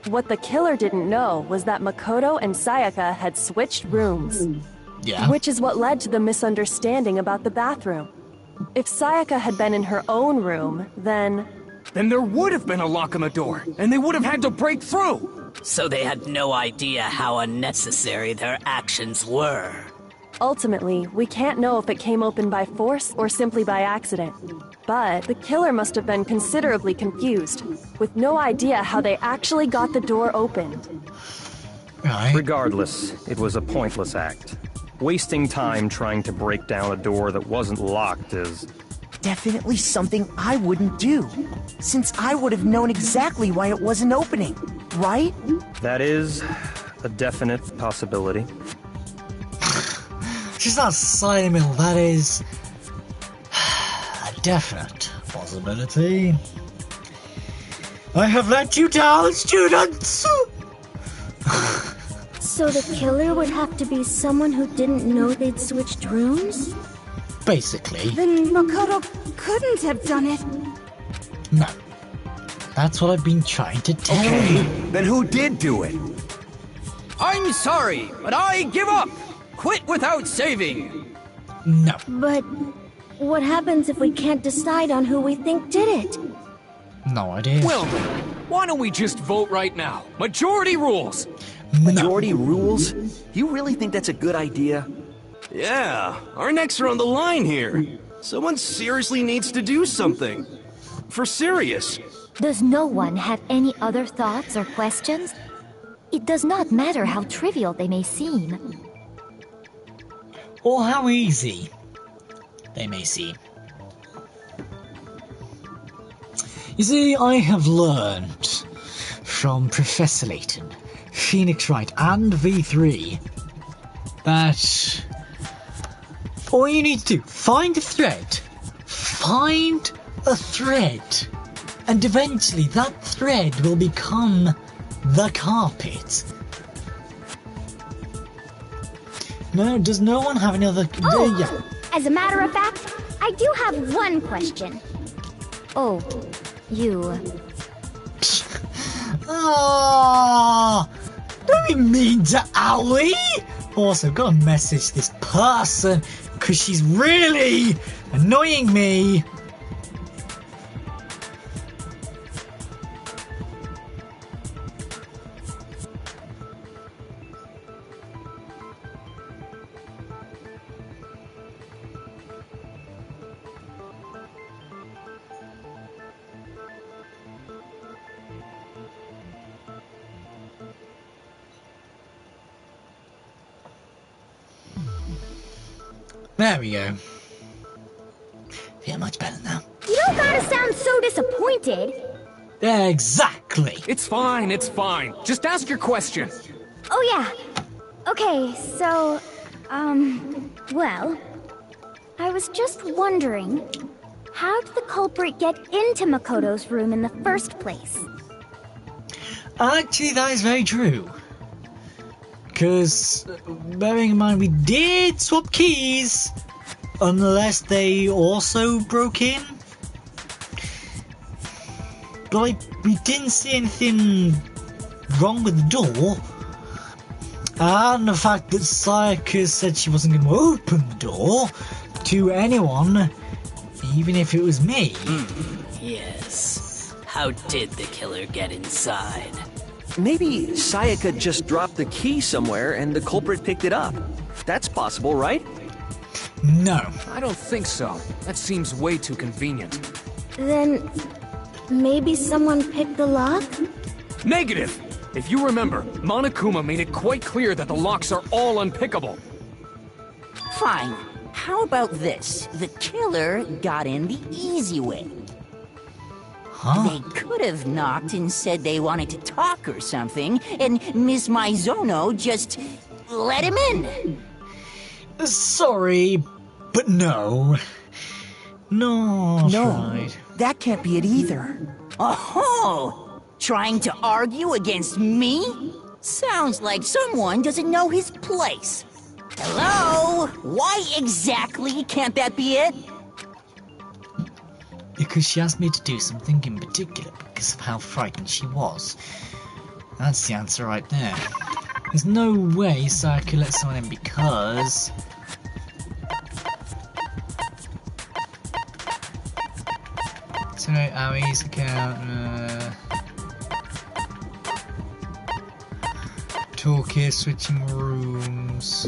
Speaker 7: what the killer didn't know was that Makoto and Sayaka had switched rooms.
Speaker 1: Yeah.
Speaker 7: Which is what led to the misunderstanding about the bathroom. If Sayaka had been in her own room, then
Speaker 4: there would have been a lock on the door, and they would have had to break through!
Speaker 11: So they had no idea how unnecessary their actions were.
Speaker 7: ultimately, we can't know if it came open by force or simply by accident. But the killer must have been considerably confused, with no idea how they actually got the door opened.
Speaker 1: Right.
Speaker 10: Regardless, it was a pointless act. Wasting time trying to break down a door that wasn't locked is...
Speaker 3: definitely something I wouldn't do, since I would have known exactly why it wasn't opening, right?
Speaker 10: That is a definite possibility.
Speaker 1: She's not silent in the middle, that is a definite possibility. I have let you down, students!
Speaker 8: So the killer would have to be someone who didn't know they'd switched rooms?
Speaker 1: Basically.
Speaker 13: Then Makoto couldn't have done it.
Speaker 1: No. That's what I've been trying to tell you.
Speaker 6: Then who did do it?
Speaker 16: I'm sorry, but I give up! Quit without saving!
Speaker 1: No.
Speaker 8: But what happens if we can't decide on who we think did it?
Speaker 1: No idea.
Speaker 4: Well then, why don't we just vote right now? Majority rules!
Speaker 12: Majority rules? You really think that's a good idea?
Speaker 9: Yeah, our necks are on the line here. Someone seriously needs to do something. For serious.
Speaker 8: Does no one have any other thoughts or questions? It does not matter how trivial they may seem.
Speaker 1: Or how easy they may seem. You see, I have learned from Professor Layton, Phoenix Wright, and V3 that all you need to do, find a thread, and eventually that thread will become the carpet. No, does no one have any other...
Speaker 14: Oh,
Speaker 1: yeah.
Speaker 14: As a matter of fact, I do have one question.
Speaker 8: Oh, you...
Speaker 1: Oh, don't be mean to Aoi! Also, gotta message this person, because she's really annoying me. There we go. Feel much better now.
Speaker 14: You don't gotta sound so disappointed.
Speaker 1: Exactly.
Speaker 4: It's fine, it's fine. Just ask your question.
Speaker 14: Oh yeah. Okay, so, well, I was just wondering, how did the culprit get into Makoto's room in the first place?
Speaker 1: Actually, that is very true. Because, bearing in mind, we did swap keys, unless they also broke in. But we didn't see anything wrong with the door. And the fact that Sayaka said she wasn't going to open the door to anyone, even if it was me.
Speaker 11: Yes. How did the killer get inside?
Speaker 12: Maybe Sayaka just dropped the key somewhere and the culprit picked it up. That's possible, right?
Speaker 1: No.
Speaker 4: I don't think so. That seems way too convenient.
Speaker 8: Then maybe someone picked the lock?
Speaker 4: Negative! If you remember, Monokuma made it quite clear that the locks are all unpickable.
Speaker 17: Fine. How about this? The killer got in the easy way.
Speaker 1: Huh?
Speaker 17: They could have knocked and said they wanted to talk or something, and Miss Maizono just let him in.
Speaker 1: Sorry, but no. No, right.
Speaker 3: That can't be it either.
Speaker 17: Oh! Trying to argue against me? Sounds like someone doesn't know his place. Hello? Why exactly can't that be it?
Speaker 1: Because she asked me to do something in particular because of how frightened she was. That's the answer right there. There's no way Sayaka let someone in because... So, Aoi's account... Toolkit, switching rooms...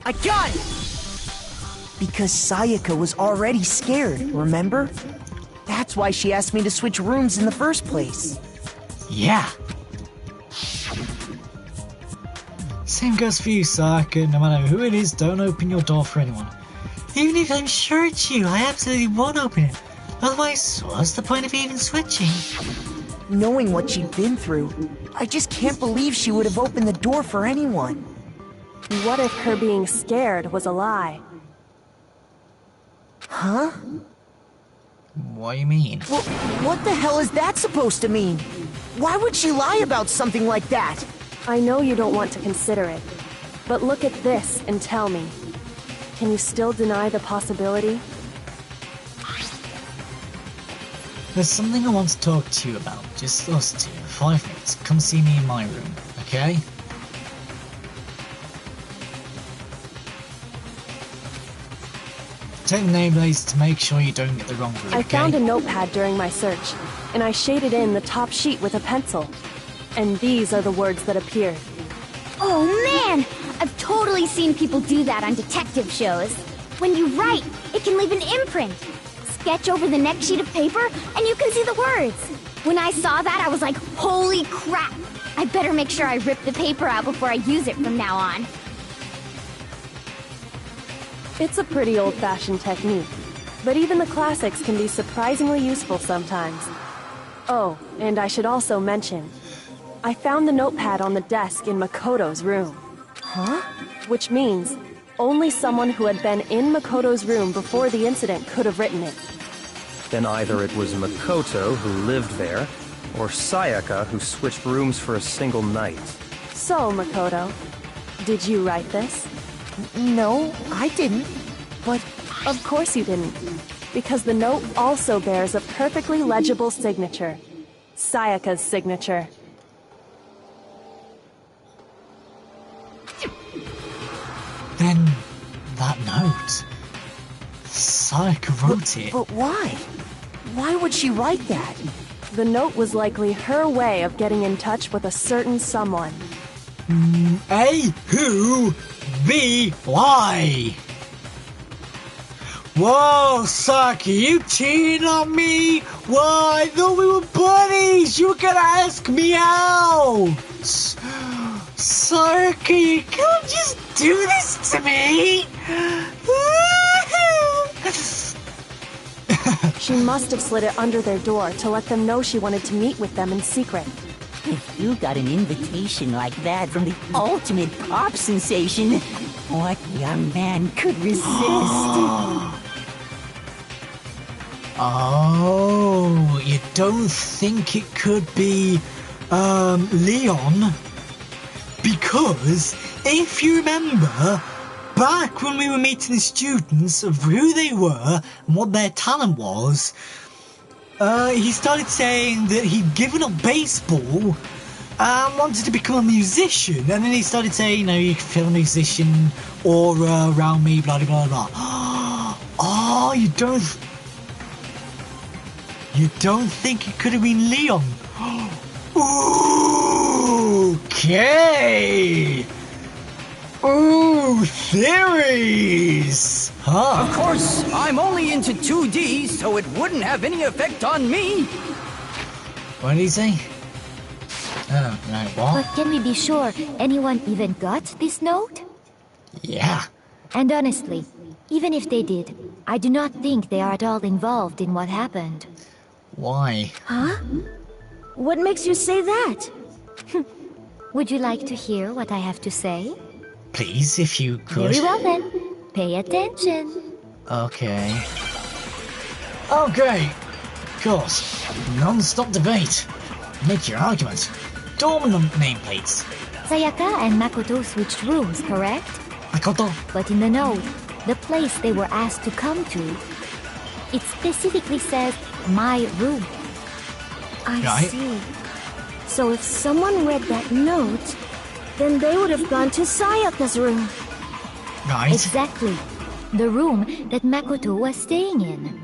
Speaker 3: I got it! Because Sayaka was already scared, remember? That's why she asked me to switch rooms in the first place.
Speaker 1: Yeah. Same goes for you, Sayaka. No matter who it is, don't open your door for anyone. Even if I'm sure it's you, I absolutely won't open it. Otherwise, what's the point of even switching?
Speaker 3: Knowing what she'd been through, I just can't believe she would have opened the door for anyone.
Speaker 7: What if her being scared was a lie?
Speaker 3: Huh?
Speaker 1: What do you mean?
Speaker 3: Well, what the hell is that supposed to mean? Why would she lie about something like that?
Speaker 7: I know you don't want to consider it, but look at this and tell me. Can you still deny the possibility?
Speaker 1: There's something I want to talk to you about. Just us two. 5 minutes. Come see me in my room, okay? Take the nameplates to make sure you don't get the wrong room, okay?
Speaker 7: I found a notepad during my search, and I shaded in the top sheet with a pencil. And these are the words that appeared.
Speaker 14: Oh man! I've totally seen people do that on detective shows. When you write, it can leave an imprint. Sketch over the next sheet of paper, and you can see the words. When I saw that, I was like, holy crap! I better make sure I rip the paper out before I use it from now on.
Speaker 7: It's a pretty old-fashioned technique, but even the classics can be surprisingly useful sometimes. Oh, and I should also mention, I found the notepad on the desk in Makoto's room.
Speaker 3: Huh?
Speaker 7: Which means only someone who had been in Makoto's room before the incident could have written it.
Speaker 10: Then either it was Makoto who lived there, or Sayaka who switched rooms for a single night.
Speaker 7: So, Makoto, did you write this?
Speaker 3: No, I didn't. But
Speaker 7: of course you didn't, because the note also bears a perfectly legible signature. Sayaka's signature.
Speaker 1: Then, that note... Sayaka wrote it.
Speaker 3: But why? Why would she write that?
Speaker 7: The note was likely her way of getting in touch with a certain someone.
Speaker 1: A, who, B, why? Whoa, Sayaka, you cheating on me? Whoa, I thought we were buddies! You were gonna ask me out! Sayaka, you can't just do this to me!
Speaker 7: She must have slid it under their door to let them know she wanted to meet with them in secret.
Speaker 17: If you got an invitation like that from the ultimate pop sensation, what young man could resist?
Speaker 1: Oh, you don't think it could be, Leon? Because, if you remember, back when we were meeting the students of who they were and what their talent was, he started saying that he'd given up baseball and wanted to become a musician, and then he started saying, you know, you can feel a musician aura around me, blah blah blah blah. Oh, you don't think it could have been Leon? Okay. Ooh, theories! Huh?
Speaker 16: Of course, I'm only into 2D, so it wouldn't have any effect on me.
Speaker 1: What did he say? Oh, right, what?
Speaker 14: But can we be sure anyone even got this note?
Speaker 1: Yeah.
Speaker 14: And honestly, even if they did, I do not think they are at all involved in what happened.
Speaker 1: Why?
Speaker 8: Huh? What makes you say that?
Speaker 14: Would you like to hear what I have to say?
Speaker 1: Please, if you could.
Speaker 14: Very well then. Pay attention.
Speaker 1: Okay. Okay. Of course. Non-stop debate. Make your argument. Dormant nameplates.
Speaker 14: Sayaka and Makoto switched rooms, correct?
Speaker 1: Makoto?
Speaker 14: But in the note, the place they were asked to come to, it specifically says, my room.
Speaker 8: I see. So if someone read that note, then they would have gone to Sayaka's room.
Speaker 1: Right.
Speaker 14: Exactly. The room that Makoto was staying in.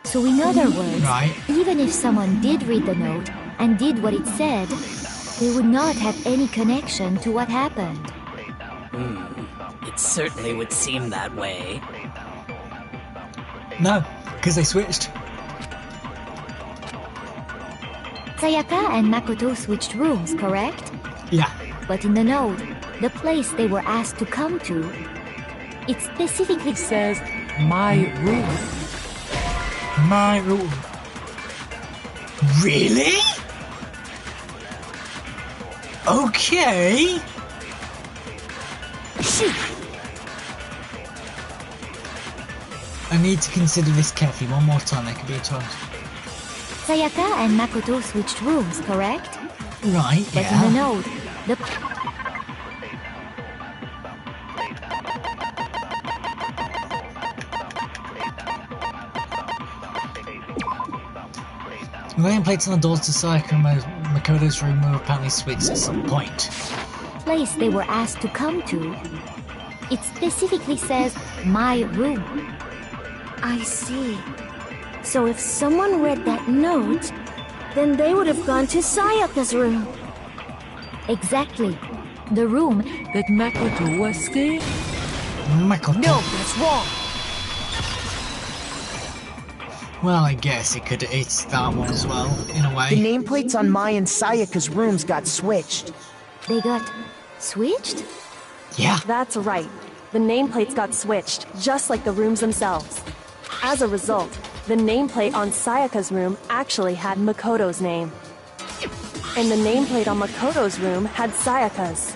Speaker 14: So in other words, even if someone did read the note and did what it said, they would not have any connection to what happened.
Speaker 11: It certainly would seem that way.
Speaker 1: No, because they switched.
Speaker 14: Sayaka and Makoto switched rooms, correct?
Speaker 1: Yeah.
Speaker 14: But in the note, the place they were asked to come to, it specifically says, my room.
Speaker 1: My room. Really? Okay. I need to consider this carefully one more time. There could be a chance.
Speaker 14: Sayaka and Makoto switched rooms, correct?
Speaker 1: Right,
Speaker 14: but in the note, the...
Speaker 1: The nameplates on the doors to Sayaka and Makoto's room were apparently switched at some point.
Speaker 14: Place they were asked to come to, it specifically says, my room.
Speaker 8: I see. So if someone read that note, then they would have gone to Sayaka's room.
Speaker 14: Exactly. The room that Makoto was staying.
Speaker 1: Makoto?
Speaker 14: No, that's wrong.
Speaker 1: Well, I guess it's that one as well, in a way.
Speaker 3: The nameplates on Mai and Sayaka's rooms got switched.
Speaker 14: They got switched?
Speaker 1: Yeah.
Speaker 7: That's right. The nameplates got switched, just like the rooms themselves. As a result, the nameplate on Sayaka's room actually had Makoto's name. And the nameplate on Makoto's room had Sayaka's.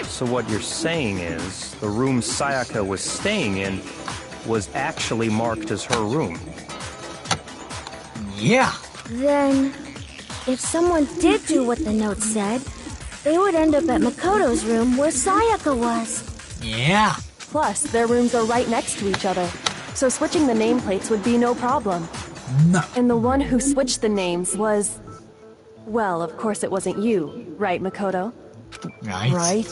Speaker 10: So what you're saying is, the room Sayaka was staying in was actually marked as her room.
Speaker 1: Yeah.
Speaker 8: Then, if someone did do what the note said, they would end up at Makoto's room where Sayaka was.
Speaker 1: Yeah.
Speaker 7: Plus, their rooms are right next to each other, so switching the nameplates would be no problem.
Speaker 1: No.
Speaker 7: And the one who switched the names was... Well, of course it wasn't you, right, Makoto?
Speaker 1: Right.
Speaker 12: Right?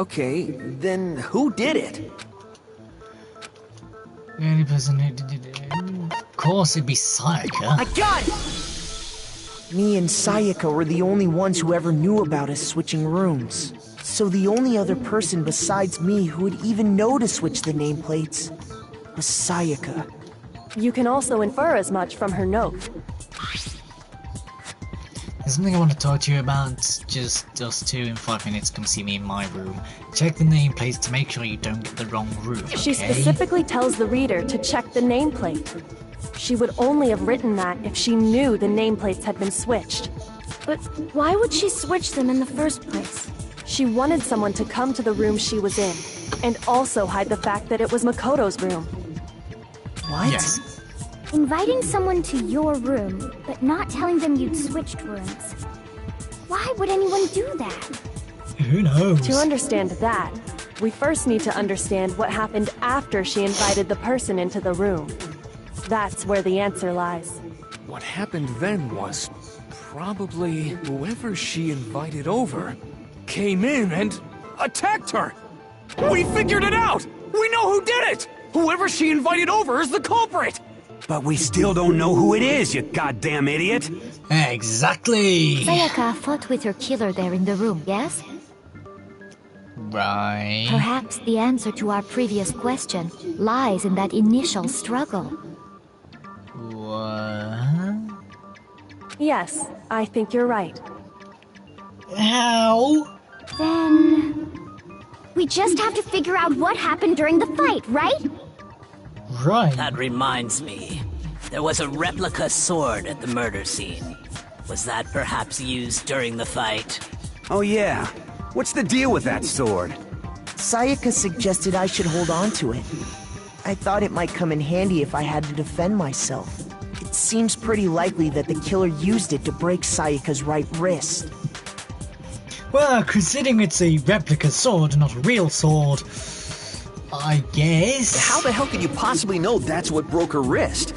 Speaker 12: Okay, then who did it?
Speaker 1: The only person who did it... Of course it'd be Sayaka.
Speaker 17: I got it!
Speaker 3: Me and Sayaka were the only ones who ever knew about us switching rooms. So the only other person besides me who would even know to switch the nameplates was Sayaka.
Speaker 7: You can also infer as much from her note.
Speaker 1: There's something I want to talk to you about. Just us two in 5 minutes. Come see me in my room. Check the nameplates to make sure you don't get the wrong room, okay?
Speaker 7: She specifically tells the reader to check the nameplate. She would only have written that if she knew the nameplates had been switched.
Speaker 8: But why would she switch them in the first place?
Speaker 7: She wanted someone to come to the room she was in, and also hide the fact that it was Makoto's room.
Speaker 8: What?
Speaker 1: Yes.
Speaker 14: Inviting someone to your room, but not telling them you'd switched rooms. Why would anyone do that?
Speaker 1: Who knows?
Speaker 7: To understand that, we first need to understand what happened after she invited the person into the room. That's where the answer lies.
Speaker 4: What happened then was probably whoever she invited over came in and attacked her. We figured it out! We know who did it! Whoever she invited over is the culprit!
Speaker 6: But we still don't know who it is, you goddamn idiot!
Speaker 1: Exactly!
Speaker 14: Sayaka fought with her killer there in the room, yes?
Speaker 1: Right.
Speaker 14: Perhaps the answer to our previous question lies in that initial struggle.
Speaker 1: What?
Speaker 7: Yes, I think you're right.
Speaker 1: How?
Speaker 14: Then... we just have to figure out what happened during the fight, right?
Speaker 1: Right.
Speaker 11: That reminds me. There was a replica sword at the murder scene. Was that perhaps used during the fight?
Speaker 6: Oh yeah. What's the deal with that sword?
Speaker 3: Sayaka suggested I should hold on to it. I thought it might come in handy if I had to defend myself. It seems pretty likely that the killer used it to break Sayaka's right wrist.
Speaker 1: Well, considering it's a replica sword, not a real sword, I guess.
Speaker 12: How the hell could you possibly know that's what broke her wrist?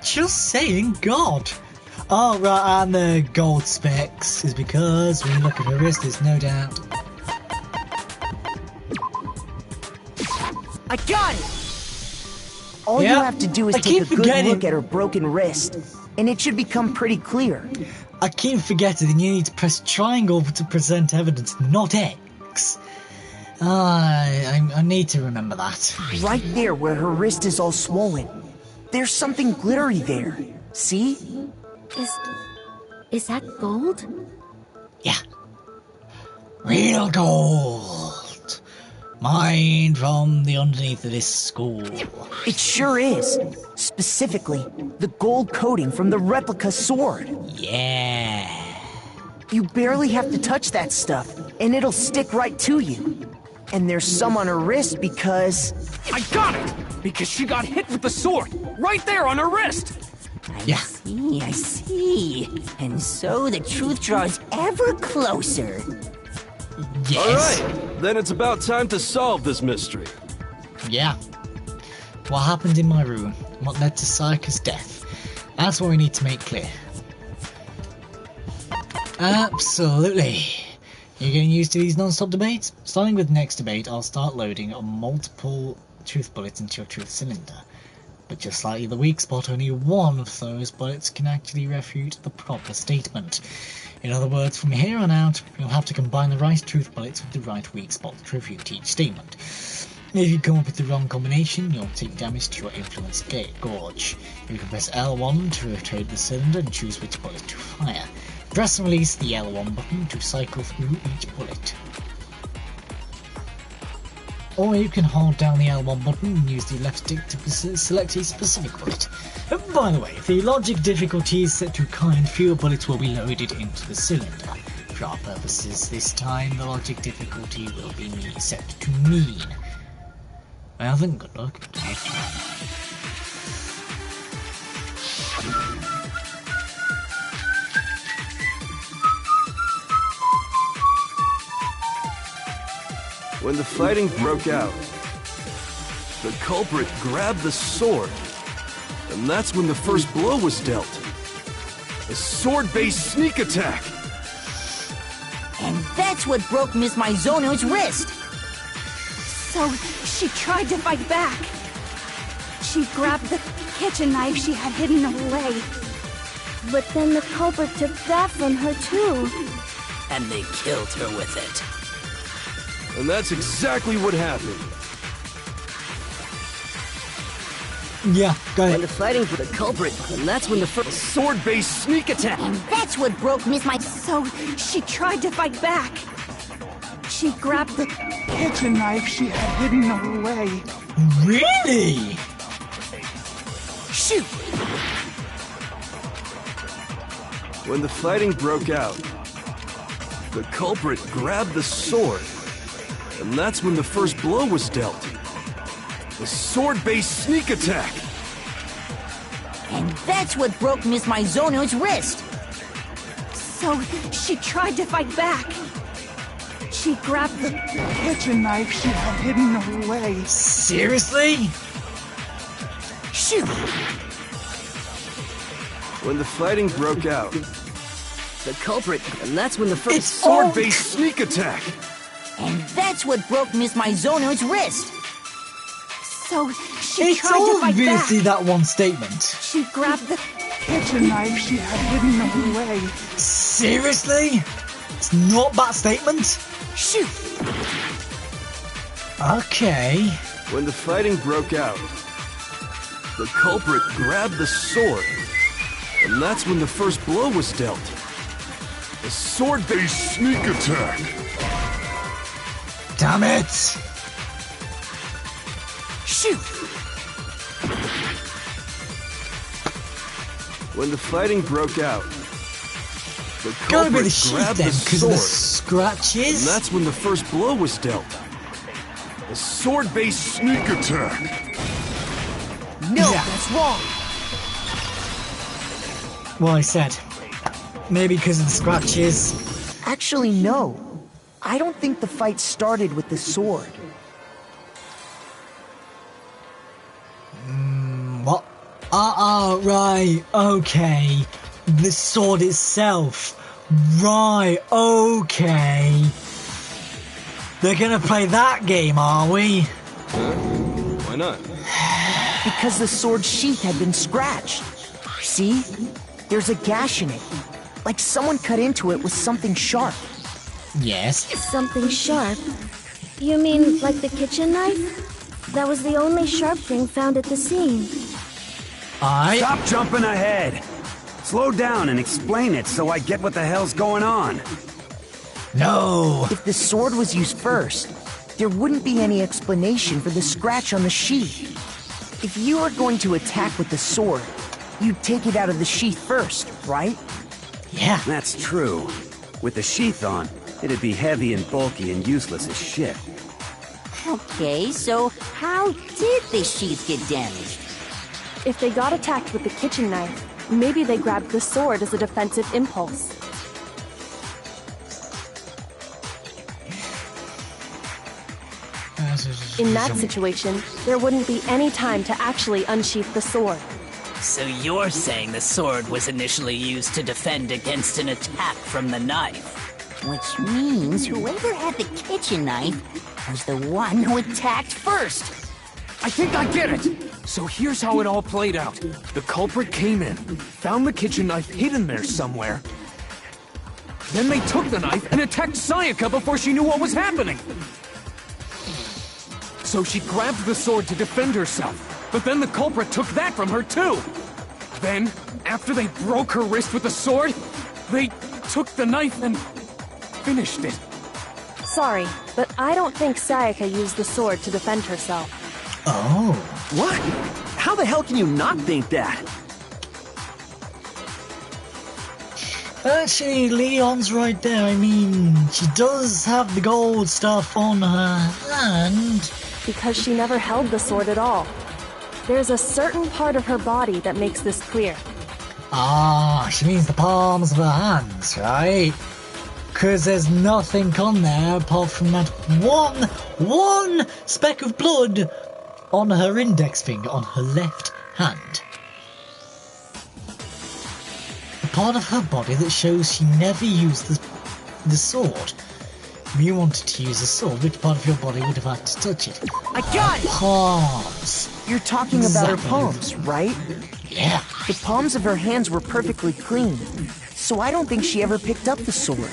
Speaker 1: Just saying, God. Oh, right, and the gold specks is because when you look at her wrist, there's no doubt.
Speaker 3: I got it! All you have to do is take a good look at her broken wrist, and it should become pretty clear.
Speaker 1: I keep forgetting that you need to press triangle to present evidence, not X. I need to remember that.
Speaker 3: Right there where her wrist is all swollen. There's something glittery there. See?
Speaker 8: Is that gold?
Speaker 1: Yeah. Real gold. Mined from the underneath of this school.
Speaker 3: It sure is. Specifically, the gold coating from the replica sword.
Speaker 1: Yeah.
Speaker 3: You barely have to touch that stuff, and it'll stick right to you. And there's some on her wrist because...
Speaker 4: I got it! Because she got hit with the sword! Right there on her wrist!
Speaker 17: I see. And so the truth draws ever closer.
Speaker 1: Yes.
Speaker 9: Alright, then it's about time to solve this mystery.
Speaker 1: Yeah. What happened in my room? What led to Sayaka's death? That's what we need to make clear. Absolutely. You're getting used to these non-stop debates? Starting with the next debate, I'll start loading multiple truth bullets into your truth cylinder. But just like the weak spot, only one of those bullets can actually refute the proper statement. In other words, from here on out, you'll have to combine the right truth bullets with the right weak spot to refute each statement. If you come up with the wrong combination, you'll take damage to your influence gauge. You can press L1 to rotate the cylinder and choose which bullet to fire. Press and release the L1 button to cycle through each bullet. Or you can hold down the L1 button and use the left stick to select a specific bullet. By the way, the logic difficulty is set to kind, fewer bullets will be loaded into the cylinder. For our purposes this time, the logic difficulty will be set to mean. Well then, good luck.
Speaker 9: When the fighting broke out, the culprit grabbed the sword, and that's when the first blow was dealt. A sword-based sneak attack!
Speaker 17: And that's what broke Miss Mizono's wrist!
Speaker 13: So, she tried to fight back. She grabbed the kitchen knife she had hidden away.
Speaker 8: But then the culprit took that from her too.
Speaker 11: And they killed her with it.
Speaker 9: And that's exactly what happened.
Speaker 1: Yeah, go ahead.
Speaker 15: When the fighting for the culprit, and that's when the first sword-based sneak attack.
Speaker 17: And that's what broke Miss My...
Speaker 13: So, she tried to fight back. She grabbed the kitchen knife she had hidden away.
Speaker 1: Really?
Speaker 17: Shoot!
Speaker 9: When the fighting broke out, the culprit grabbed the sword, and that's when the first blow was dealt. The sword-based sneak attack.
Speaker 17: And that's what broke Miss Mizono's wrist.
Speaker 13: So, she tried to fight back. She grabbed the kitchen knife she had hidden away.
Speaker 1: Seriously?
Speaker 17: Shoot!
Speaker 9: When the fighting broke out,
Speaker 15: The culprit, and that's when the first
Speaker 1: It's
Speaker 9: sword-based sneak attack.
Speaker 17: And that's what broke Miss Mizono's wrist.
Speaker 13: So, she
Speaker 1: It's
Speaker 13: tried to fight
Speaker 1: obviously
Speaker 13: back.
Speaker 1: that one statement.
Speaker 13: She grabbed the kitchen knife she had hidden away.
Speaker 1: Seriously? It's not that statement?
Speaker 17: Shoot!
Speaker 1: Okay.
Speaker 9: When the fighting broke out, the culprit grabbed the sword, and that's when the first blow was dealt. The sword-based sneak attack.
Speaker 1: Damn it!
Speaker 17: Shoot!
Speaker 9: When the fighting broke out, the
Speaker 1: Gotta be
Speaker 9: culprit
Speaker 1: the sheath
Speaker 9: grabbed
Speaker 1: then,
Speaker 9: the
Speaker 1: because of the
Speaker 9: sword,
Speaker 1: scratches.
Speaker 9: and that's when the first blow was dealt. The sword-based sneak attack.
Speaker 17: No,
Speaker 1: Yeah.
Speaker 17: that's wrong.
Speaker 1: Well, I said. Maybe because of the scratches.
Speaker 3: Actually, no. I don't think the fight started with the sword.
Speaker 1: What? Right, okay. The sword itself. Right, okay. They're gonna play that game, are we?
Speaker 9: Why not?
Speaker 3: Because the sword sheath had been scratched. See? There's a gash in it. Like someone cut into it with something sharp.
Speaker 1: Yes.
Speaker 8: Something sharp? You mean like the kitchen knife? That was the only sharp thing found at the scene.
Speaker 6: Stop jumping ahead! Slow down and explain it so I get what the hell's going on.
Speaker 1: No!
Speaker 3: If the sword was used first, there wouldn't be any explanation for the scratch on the sheath. If you were going to attack with the sword, you'd take it out of the sheath first, right?
Speaker 1: Yeah.
Speaker 6: That's true. With the sheath on, it'd be heavy and bulky and useless as shit.
Speaker 17: Okay, so how did the sheath get damaged?
Speaker 7: If they got attacked with the kitchen knife, maybe they grabbed the sword as a defensive impulse. In that situation, there wouldn't be any time to actually unsheath the sword.
Speaker 11: So you're saying the sword was initially used to defend against an attack from the knife?
Speaker 17: Which means whoever had the kitchen knife was the one who attacked first.
Speaker 4: I think I get it! So here's how it all played out. The culprit came in, found the kitchen knife hidden there somewhere. Then they took the knife and attacked Sayaka before she knew what was happening. So she grabbed the sword to defend herself, but then the culprit took that from her too. Then, after they broke her wrist with the sword, they took the knife and finished it.
Speaker 7: Sorry, but I don't think Sayaka used the sword to defend herself.
Speaker 1: Oh.
Speaker 12: What? How the hell can you not think that?
Speaker 1: Actually, Leon's right there. I mean, she does have the gold stuff on her hand.
Speaker 7: Because she never held the sword at all. There's a certain part of her body that makes this clear.
Speaker 1: Ah, she means the palms of her hands, right? Because there's nothing on there apart from that one speck of blood on her index finger on her left hand. The part of her body that shows she never used the sword. If you wanted to use a sword, which part of your body would have had to touch it?
Speaker 3: I got it!
Speaker 1: Palms.
Speaker 3: You're talking about her
Speaker 1: Exactly.
Speaker 3: palms, right?
Speaker 1: Yeah.
Speaker 3: The palms of her hands were perfectly clean, so I don't think she ever picked up the sword.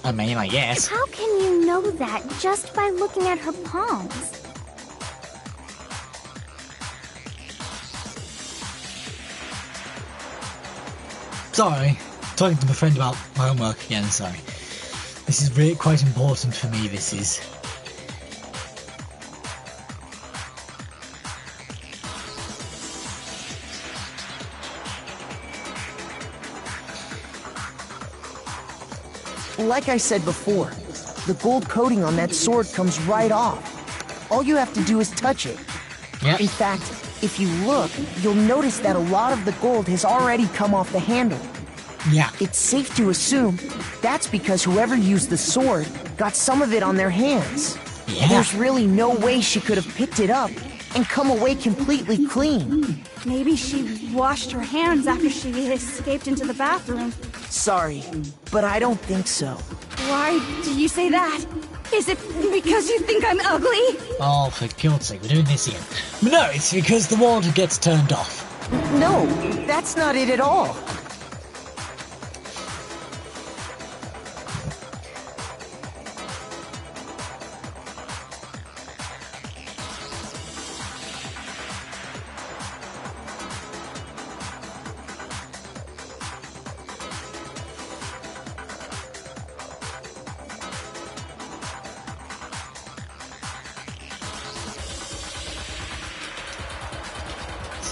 Speaker 1: I mean, I guess.
Speaker 14: How can you know that just by looking at her palms?
Speaker 1: Sorry, talking to my friend about my homework again, sorry. This is really quite important for me, this is.
Speaker 3: Like I said before, the gold coating on that sword comes right off. All you have to do is touch it.
Speaker 1: Yep.
Speaker 3: In fact, if you look, you'll notice that a lot of the gold has already come off the handle.
Speaker 1: Yeah.
Speaker 3: It's safe to assume that's because whoever used the sword got some of it on their hands.
Speaker 1: Yeah.
Speaker 3: There's really no way she could have picked it up and come away completely clean.
Speaker 13: Maybe she washed her hands after she escaped into the bathroom.
Speaker 3: Sorry, but I don't think so.
Speaker 13: Why do you say that? Is it because you think I'm ugly?
Speaker 1: Oh, for God's sake, we're doing this again. No, it's because the water gets turned off.
Speaker 3: No, that's not it at all.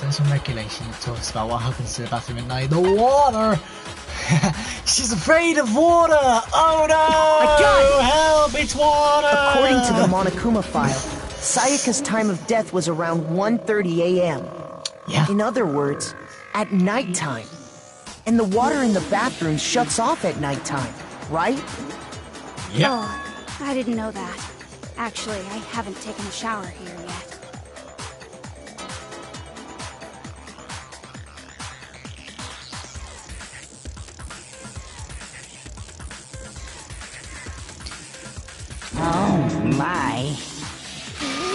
Speaker 1: There's some regulation that talks about what happens to the bathroom at night. The water! She's afraid of water! Oh no! Help, it's water!
Speaker 3: According to the Monokuma file, Sayaka's time of death was around 1:30 a.m.
Speaker 1: Yeah.
Speaker 3: In other words, at nighttime. And the water in the bathroom shuts off at nighttime, right?
Speaker 1: Yeah.
Speaker 13: Oh, I didn't know that. Actually, I haven't taken a shower here yet.
Speaker 17: Oh, my.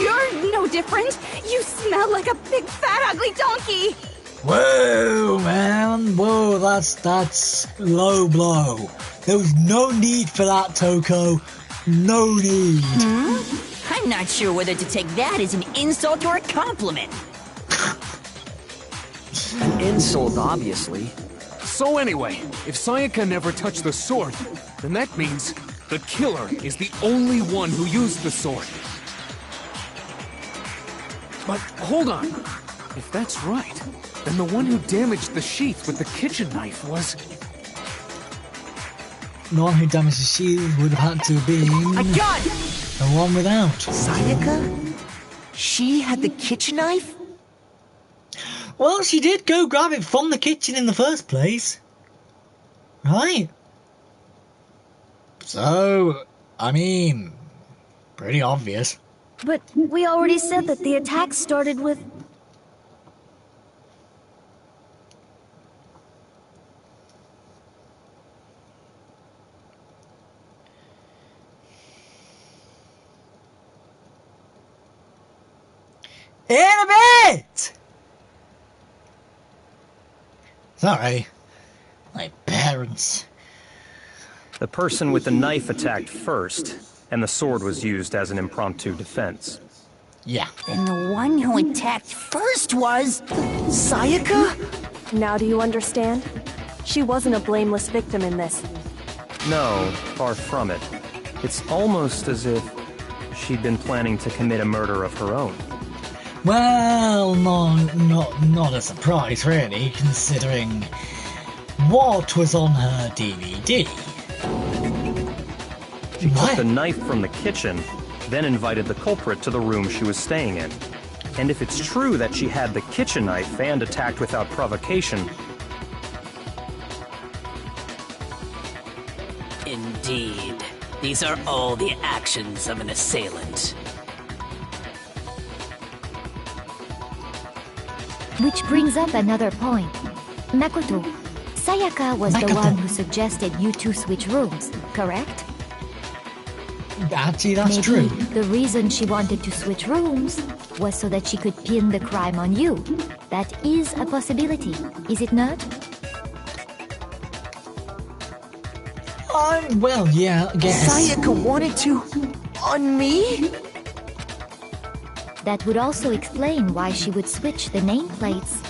Speaker 13: You're no different. You smell like a big, fat, ugly donkey.
Speaker 1: Whoa, man. Whoa, that's low blow. There was no need for that, Toko. No need.
Speaker 17: I'm not sure whether to take that as an insult or a compliment.
Speaker 12: An insult, obviously.
Speaker 4: So anyway, if Sayaka never touched the sword, then that means the killer is the only one who used the sword. But hold on. If that's right, then the one who damaged the sheath with the kitchen knife was...
Speaker 1: The one who damaged the shield would have had to have been...
Speaker 3: I got it!
Speaker 1: The one without.
Speaker 3: Sayaka? She had the kitchen knife?
Speaker 1: Well, she did go grab it from the kitchen in the first place. Right? So, I mean, pretty obvious.
Speaker 14: But we already said that the attack started with...
Speaker 1: In a bit! Sorry. My parents.
Speaker 10: The person with the knife attacked first, and the sword was used as an impromptu defense.
Speaker 1: Yeah.
Speaker 17: Then the one who attacked first was...
Speaker 3: Sayaka?
Speaker 7: Now do you understand? She wasn't a blameless victim in this.
Speaker 10: No, far from it. It's almost as if she'd been planning to commit a murder of her own.
Speaker 1: Well, not a surprise, really, considering what was on her DVD.
Speaker 10: She took the knife from the kitchen, then invited the culprit to the room she was staying in. And if it's true that she had the kitchen knife and attacked without provocation...
Speaker 11: Indeed. These are all the actions of an assailant.
Speaker 14: Which brings up another point. Makoto, Sayaka was the one who suggested you two switch rooms, correct?
Speaker 1: Actually, that's
Speaker 14: Maybe
Speaker 1: true.
Speaker 14: The reason she wanted to switch rooms was so that she could pin the crime on you. That is a possibility, is it not?
Speaker 1: Well, yeah, I guess.
Speaker 3: Sayaka wanted to... on me?
Speaker 14: That would also explain why she would switch the nameplates.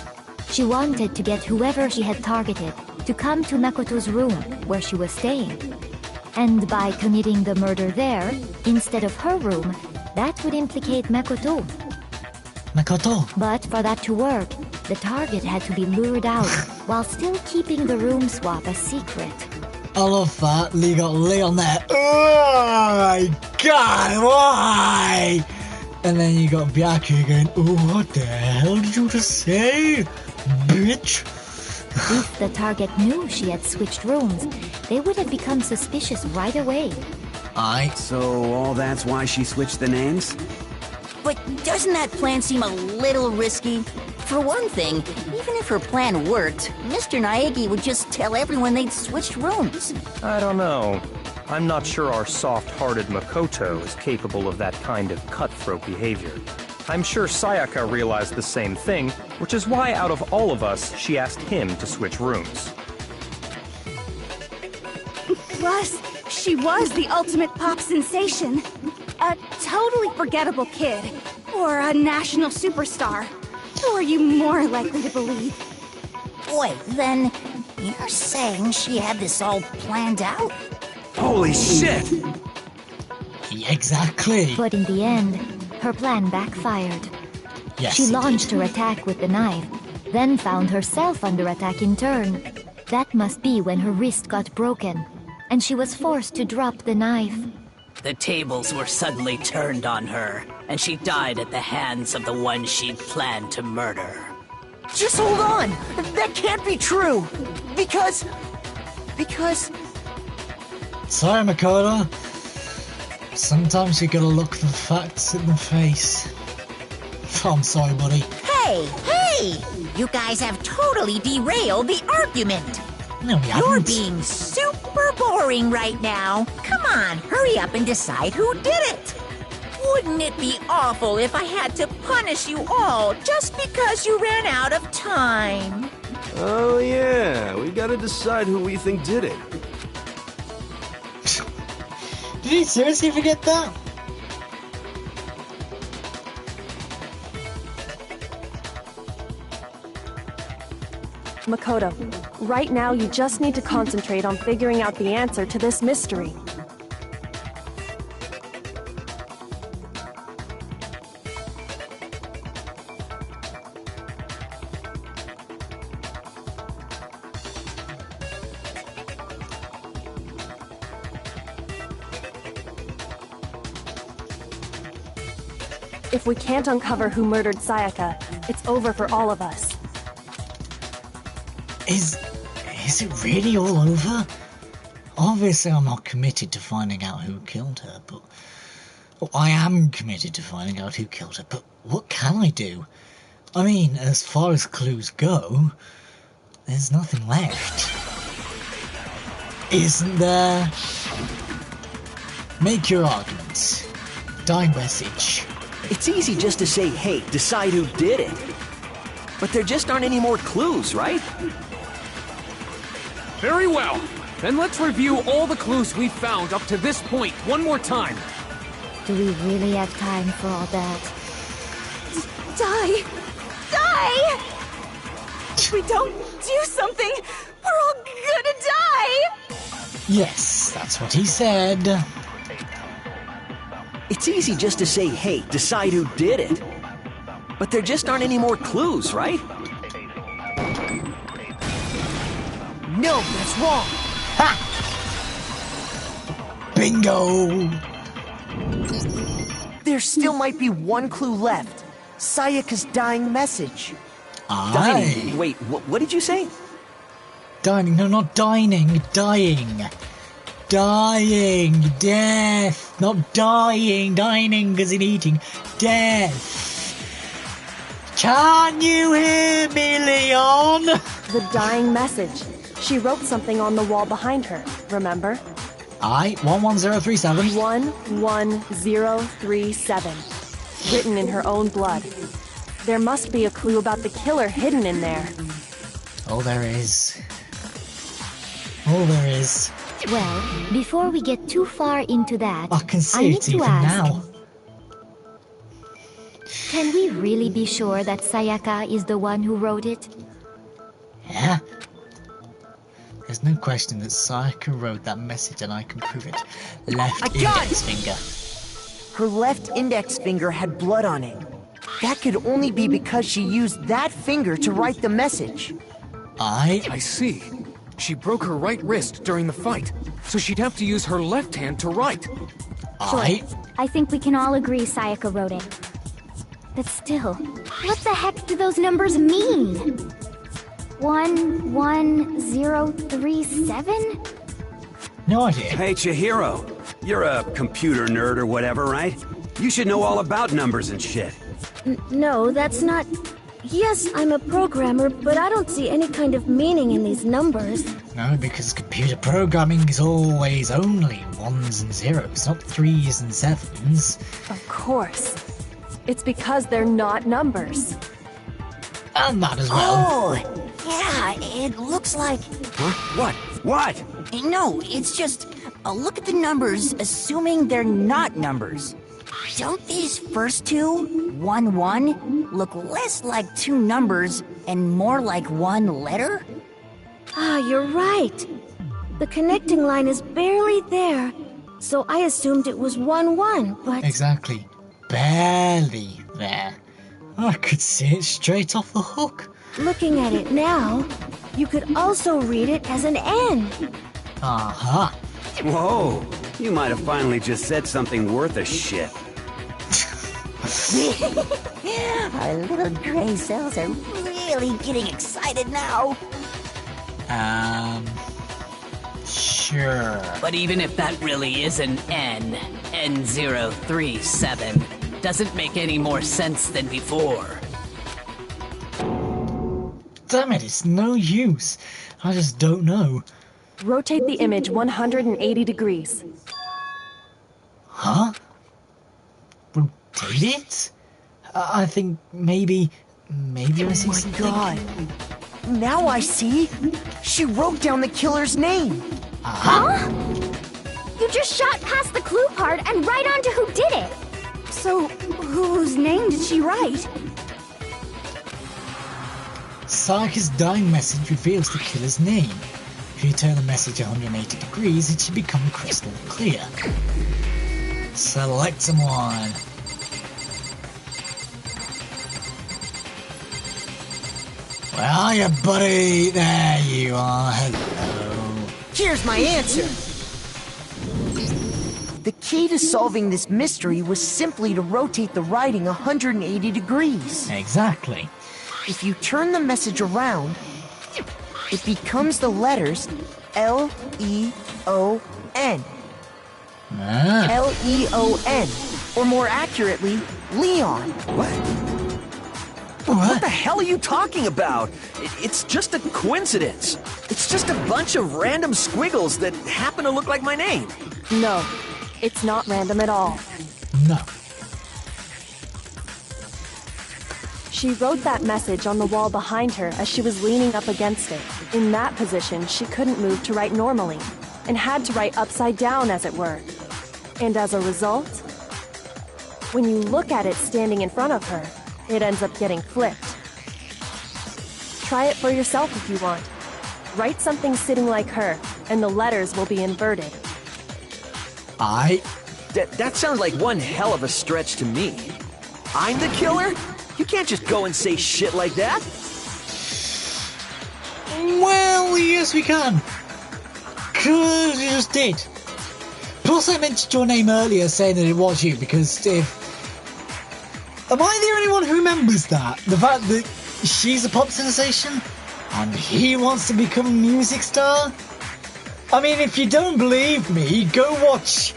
Speaker 14: She wanted to get whoever she had targeted to come to Makoto's room where she was staying. And by committing the murder there, instead of her room, that would implicate Makoto.
Speaker 1: Makoto.
Speaker 14: But for that to work, the target had to be lured out while still keeping the room swap a secret.
Speaker 1: I love that. Lee got Lee on there. Oh my god, why? And then you got Byakuya going, oh, what the hell did you just say, bitch?
Speaker 14: If the target knew she had switched rooms, they would have become suspicious right away.
Speaker 6: So all that's why she switched the names?
Speaker 17: But doesn't that plan seem a little risky? For one thing, even if her plan worked, Mr. Naegi would just tell everyone they'd switched rooms.
Speaker 10: I don't know. I'm not sure our soft-hearted Makoto is capable of that kind of cutthroat behavior. I'm sure Sayaka realized the same thing, which is why out of all of us, she asked him to switch rooms.
Speaker 13: Plus, she was the ultimate pop sensation. A totally forgettable kid. Or a national superstar. Who are you more likely to believe?
Speaker 17: Wait, then you're saying she had this all planned out?
Speaker 6: Holy shit!
Speaker 1: Exactly.
Speaker 14: But in the end, her plan backfired.
Speaker 1: Yes,
Speaker 14: she
Speaker 1: it
Speaker 14: launched
Speaker 1: did.
Speaker 14: her attack with the knife, then found herself under attack in turn. That must be when her wrist got broken, and she was forced to drop the knife.
Speaker 11: The tables were suddenly turned on her, and she died at the hands of the one she'd planned to murder.
Speaker 3: Just hold on! That can't be true! Because...
Speaker 1: Sorry, Makoto. Sometimes you gotta look the facts in the face. I'm sorry, buddy.
Speaker 5: Hey! You guys have totally derailed the argument.
Speaker 1: No, we
Speaker 5: You're
Speaker 1: haven't.
Speaker 5: being super boring right now. Come on, hurry up and decide who did it. Wouldn't it be awful if I had to punish you all just because you ran out of time?
Speaker 9: Oh yeah, we gotta decide who we think did it.
Speaker 1: Did he seriously forget that?
Speaker 7: Makoto, right now you just need to concentrate on figuring out the answer to this mystery. If we can't uncover who murdered Sayaka, it's over for all of us.
Speaker 1: Is it really all over? Obviously, I'm not committed to finding out who killed her, but... Well, I am committed to finding out who killed her, but what can I do? I mean, as far as clues go, there's nothing left. Isn't there? Make your arguments. Dying message.
Speaker 12: It's easy just to say, hey, decide who did it. But there just aren't any more clues, right?
Speaker 4: Very well. Then let's review all the clues we've found up to this point one more time.
Speaker 14: Do we really have time for all that?
Speaker 13: Die! Die! If we don't do something, we're all gonna die!
Speaker 1: Yes, that's what he said.
Speaker 12: It's easy just to say, hey, decide who did it. But there just aren't any more clues, right?
Speaker 3: No, that's wrong!
Speaker 1: Ha! Bingo!
Speaker 3: There still might be one clue left. Sayaka's dying message.
Speaker 12: Dying? Wait, what did you say?
Speaker 1: Dining, no, not dining, dying. Dying, death, not dying, dining because in eating, death. Can you hear me, Leon?
Speaker 7: The dying message. She wrote something on the wall behind her, remember?
Speaker 1: 11037.
Speaker 7: 11037. Written in her own blood. There must be a clue about the killer hidden in there.
Speaker 1: Oh, there is. Oh, there is.
Speaker 14: Well, before we get too far into that,
Speaker 1: I can see
Speaker 14: need
Speaker 1: it
Speaker 14: to
Speaker 1: even
Speaker 14: ask,
Speaker 1: now.
Speaker 14: can we really be sure that Sayaka is the one who wrote it?
Speaker 1: Yeah. There's no question that Sayaka wrote that message, and I can prove it. Left index finger.
Speaker 3: Her left index finger had blood on it. That could only be because she used that finger to write the message.
Speaker 4: I see. She broke her right wrist during the fight, so she'd have to use her left hand to write.
Speaker 14: I think we can all agree Sayaka wrote it. But still, what the heck do those numbers mean? 11037?
Speaker 1: No idea.
Speaker 6: Hey, Chihiro. You're a computer nerd or whatever, right? You should know all about numbers and shit.
Speaker 8: No, that's not... Yes, I'm a programmer, but I don't see any kind of meaning in these numbers.
Speaker 1: No, because computer programming is always only 1s and 0s, not 3s and 7s.
Speaker 7: Of course. It's because they're not numbers.
Speaker 1: And that as well.
Speaker 17: Oh, yeah, it looks like...
Speaker 6: Huh? What? What?
Speaker 17: No, it's just... look at the numbers, assuming they're not numbers. Don't these first two, 1-1, look less like two numbers and more like one letter?
Speaker 8: Ah, you're right. The connecting line is barely there, so I assumed it was 1-1, but...
Speaker 1: Exactly. Barely there. I could see it straight off the hook.
Speaker 8: Looking at it now, you could also read it as an N.
Speaker 1: Uh-huh.
Speaker 6: Whoa, you might have finally just said something worth a shit.
Speaker 17: Our little gray cells are really getting excited now.
Speaker 1: Sure.
Speaker 11: But even if that really is an N037, doesn't make any more sense than before.
Speaker 1: Damn it, it's no use. I just don't know.
Speaker 7: Rotate the image 180 degrees.
Speaker 1: Huh? Rotate it? I think maybe I see something.
Speaker 3: God. Now I see. She wrote down the killer's name.
Speaker 14: Huh? You just shot past the clue part and right onto who did it.
Speaker 13: So, whose name did she write?
Speaker 1: Sayaka's dying message reveals the killer's name. If you turn the message 180 degrees, it should become crystal clear. Select someone. Where are you, buddy? There you are. Hello.
Speaker 3: Here's my answer. The key to solving this mystery was simply to rotate the writing 180 degrees.
Speaker 1: Exactly.
Speaker 3: If you turn the message around, it becomes the letters L-E-O-N. L-E-O-N. Or more accurately, Leon.
Speaker 12: What the hell are you talking about? It's just a coincidence. It's just a bunch of random squiggles that happen to look like my name.
Speaker 7: No, it's not random at all.
Speaker 1: No.
Speaker 7: She wrote that message on the wall behind her as she was leaning up against it. In that position, she couldn't move to write normally, and had to write upside down, as it were. And as a result, when you look at it standing in front of her, it ends up getting flipped. Try it for yourself if you want. Write something sitting like her, and the letters will be inverted.
Speaker 12: That sounds like one hell of a stretch to me. I'm the killer? You can't just go and say shit like that.
Speaker 1: Well, yes we can. Cause you just did. Plus I mentioned your name earlier saying that it was you because if... Am I the only one who remembers that? The fact that she's a pop sensation and he wants to become a music star? I mean, if you don't believe me, go watch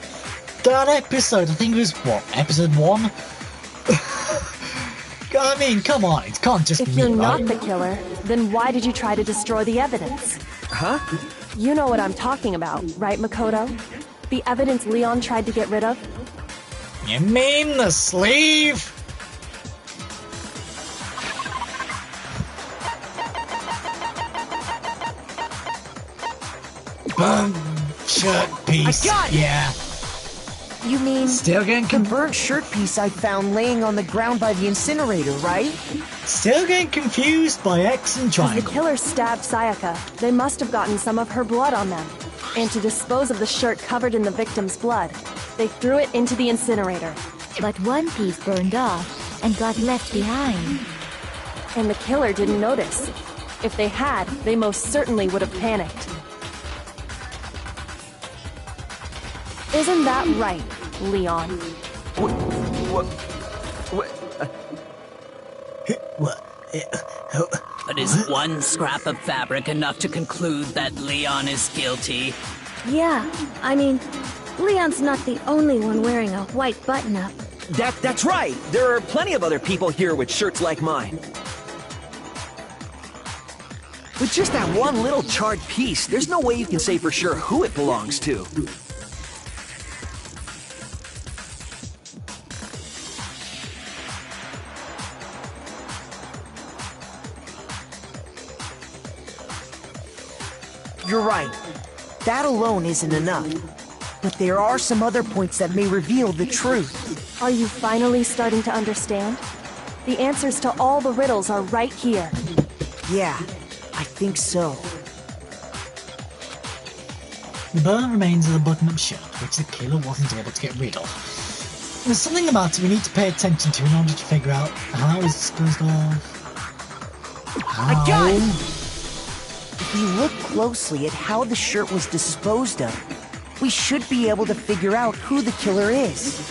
Speaker 1: that episode. I think it was, what, episode 1? I mean, come on, it can't just be
Speaker 7: If you're
Speaker 1: me,
Speaker 7: not
Speaker 1: right?
Speaker 7: the killer, then why did you try to destroy the evidence?
Speaker 12: Huh?
Speaker 7: You know what I'm talking about, right, Makoto? The evidence Leon tried to get rid of?
Speaker 1: You mean the sleeve? shirt piece.
Speaker 3: I got it!
Speaker 1: Yeah.
Speaker 3: You mean
Speaker 1: Still getting
Speaker 3: the burnt shirt piece I found laying on the ground by the incinerator, right?
Speaker 1: Still getting confused by X and
Speaker 7: As
Speaker 1: triangle.
Speaker 7: the killer stabbed Sayaka, they must have gotten some of her blood on them. And to dispose of the shirt covered in the victim's blood, they threw it into the incinerator.
Speaker 8: But one piece burned off and got left behind.
Speaker 7: And the killer didn't notice. If they had, they most certainly would have panicked. Isn't that right, Leon?
Speaker 11: But is one scrap of fabric enough to conclude that Leon is guilty?
Speaker 8: Yeah, I mean, Leon's not the only one wearing a white button-up.
Speaker 12: That's right. There are plenty of other people here with shirts like mine. With just that one little charred piece, there's no way you can say for sure who it belongs to.
Speaker 3: You're right. That alone isn't enough. But there are some other points that may reveal the truth.
Speaker 7: Are you finally starting to understand? The answers to all the riddles are right here.
Speaker 3: Yeah, I think so.
Speaker 1: The burnt remains of the button-up shirt, which the killer wasn't able to get rid of. There's something about it we need to pay attention to in order to figure out how it's disposed of.
Speaker 3: I got it! If we look closely at how the shirt was disposed of, we should be able to figure out who the killer is.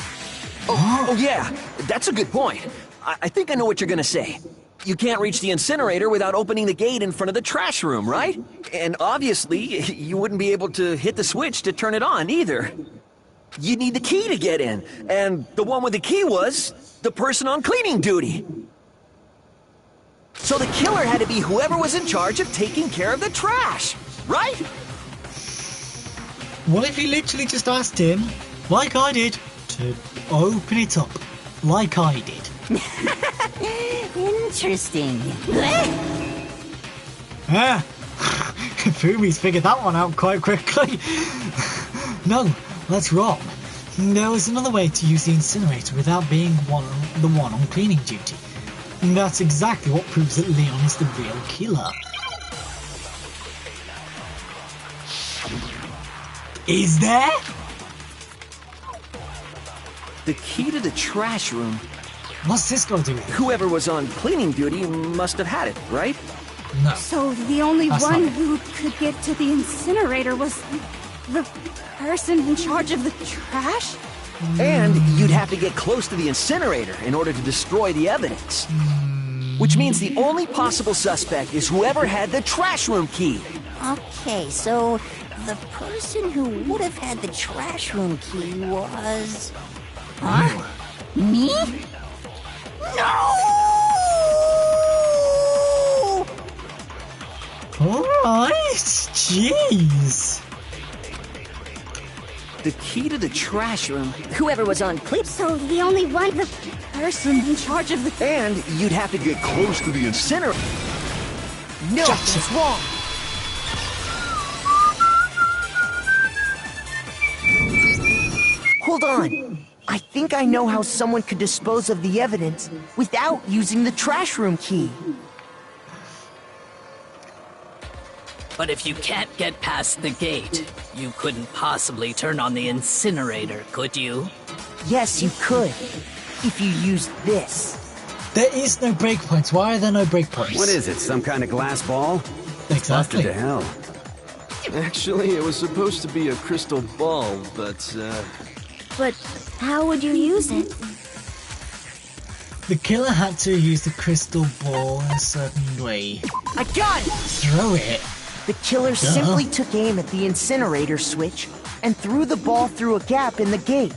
Speaker 12: Oh yeah, that's a good point. I think I know what you're gonna say. You can't reach the incinerator without opening the gate in front of the trash room, right? And obviously, you wouldn't be able to hit the switch to turn it on either. You'd need the key to get in, and the one with the key was the person on cleaning duty. So the killer had to be whoever was in charge of taking care of the trash, right?
Speaker 1: What if he literally just asked him, like I did, to open it up, like I did?
Speaker 17: Interesting.
Speaker 1: Ah, Fumi's figured that one out quite quickly. No, that's wrong. There was another way to use the incinerator without being the one on cleaning duty. And that's exactly what proves that Leon is the real killer. Is there?
Speaker 12: The key to the trash room.
Speaker 1: What's this got to do with it?
Speaker 12: Whoever was on cleaning duty must have had it, right?
Speaker 1: No.
Speaker 13: So the only
Speaker 1: That's
Speaker 13: one
Speaker 1: not it.
Speaker 13: who could get to the incinerator was the person in charge of the trash?
Speaker 12: And you'd have to get close to the incinerator in order to destroy the evidence. Which means the only possible suspect is whoever had the trash room key.
Speaker 17: Okay, so the person who would have had the trash room key was... Huh? Me? No!
Speaker 1: Alright, jeez.
Speaker 12: The key to the trash room.
Speaker 17: Whoever was on clean...
Speaker 13: So the only one, the person in charge of the...
Speaker 12: And you'd have to get close to the incinerator.
Speaker 3: No, that's wrong. Hold on. I think I know how someone could dispose of the evidence without using the trash room key.
Speaker 11: But if you can't get past the gate, you couldn't possibly turn on the incinerator, could you?
Speaker 3: Yes, you could. If you used this.
Speaker 1: There is no breakpoints. Why are there no breakpoints?
Speaker 6: What is it, some kind of glass ball?
Speaker 1: Exactly.
Speaker 6: Busted to hell.
Speaker 9: Actually, it was supposed to be a crystal ball, but,
Speaker 8: But how would you use it?
Speaker 1: The killer had to use the crystal ball in a certain way.
Speaker 3: I got it!
Speaker 1: Throw it.
Speaker 3: The killer simply took aim at the incinerator switch and threw the ball through a gap in the gate.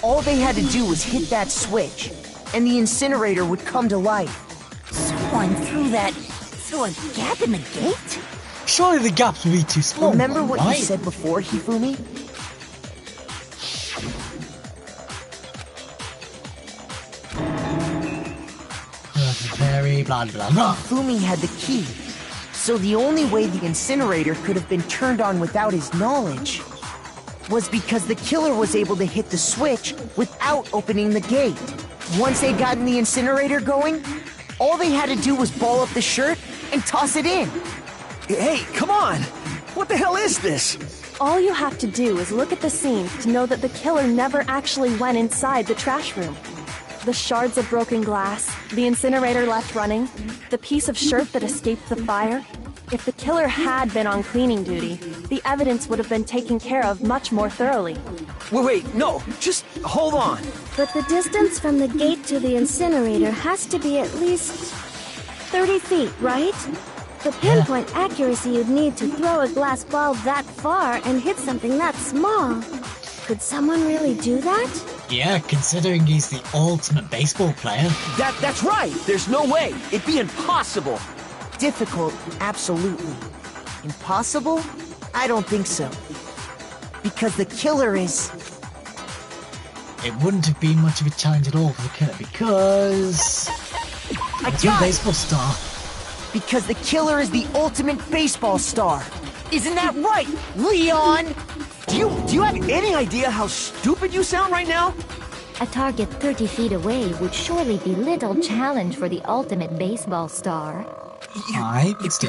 Speaker 3: All they had to do was hit that switch, and the incinerator would come to life.
Speaker 17: Someone threw a gap in the gate?
Speaker 1: Surely the gaps would be too small.
Speaker 3: Remember what
Speaker 1: right?
Speaker 3: you said before, Hifumi?
Speaker 1: Very blah blah blah.
Speaker 3: Hifumi had the key, so the only way the incinerator could have been turned on without his knowledge was because the killer was able to hit the switch without opening the gate. Once they'd gotten the incinerator going, all they had to do was ball up the shirt and toss it in.
Speaker 12: Hey, come on! What the hell is this?
Speaker 7: All you have to do is look at the scene to know that the killer never actually went inside the trash room. The shards of broken glass, the incinerator left running, the piece of shirt that escaped the fire. If the killer had been on cleaning duty, the evidence would have been taken care of much more thoroughly.
Speaker 12: Wait, no, just hold on.
Speaker 8: But the distance from the gate to the incinerator has to be at least 30 feet, right? The pinpoint accuracy you'd need to throw a glass ball that far and hit something that small. Could someone really do that?
Speaker 1: Yeah, considering he's the ultimate baseball player.
Speaker 12: That's right! There's no way! It'd be impossible!
Speaker 3: Difficult, absolutely. Impossible? I don't think so. Because the killer is...
Speaker 1: It wouldn't have been much of a challenge at all for the killer because...
Speaker 3: He's
Speaker 1: a baseball star.
Speaker 3: Because the killer is the ultimate baseball star. Isn't that right, Leon?
Speaker 12: Do you have any idea how stupid you sound right now?
Speaker 14: A target 30 feet away would surely be little challenge for the ultimate baseball star.
Speaker 12: You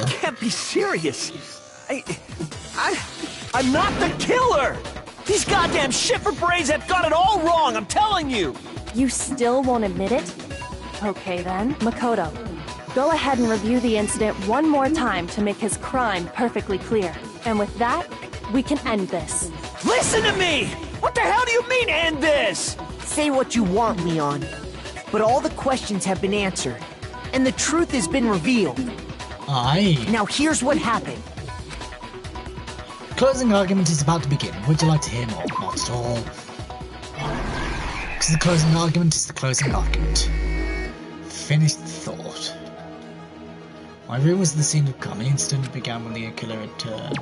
Speaker 12: can't be serious. I'm not the killer! These goddamn shifter brains have got it all wrong, I'm telling you!
Speaker 7: You still won't admit it? Okay then, Makoto. Go ahead and review the incident one more time to make his crime perfectly clear. And with that, we can end this.
Speaker 12: Listen to me! What the hell do you mean, end this?
Speaker 3: Say what you want, Leon. But all the questions have been answered. And the truth has been revealed.
Speaker 1: Aye.
Speaker 3: Now here's what happened.
Speaker 1: Closing argument is about to begin. Would you like to hear more? Not at all. Because the closing argument is the closing argument. Finished thought. My room was the scene of crime. The incident began when the killer had turned.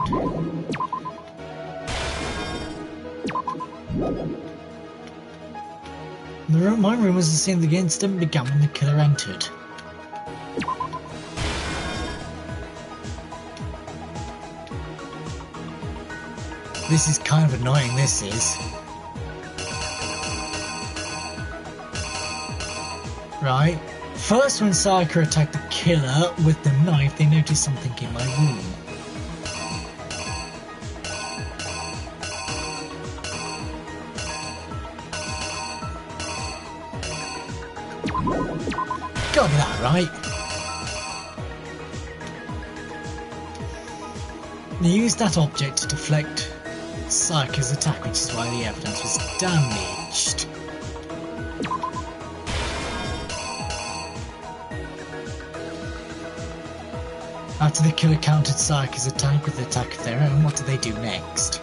Speaker 1: My room was the scene of the incident began when the killer entered. This is kind of annoying, this is. Right. First, when Sayaka attacked the killer with the knife, they noticed something in my room. Gotta be that, right? They used that object to deflect Sayaka's attack, which is why the evidence was damaged. After the killer countered Sayaka's attack with an attack of their own, what did they do next?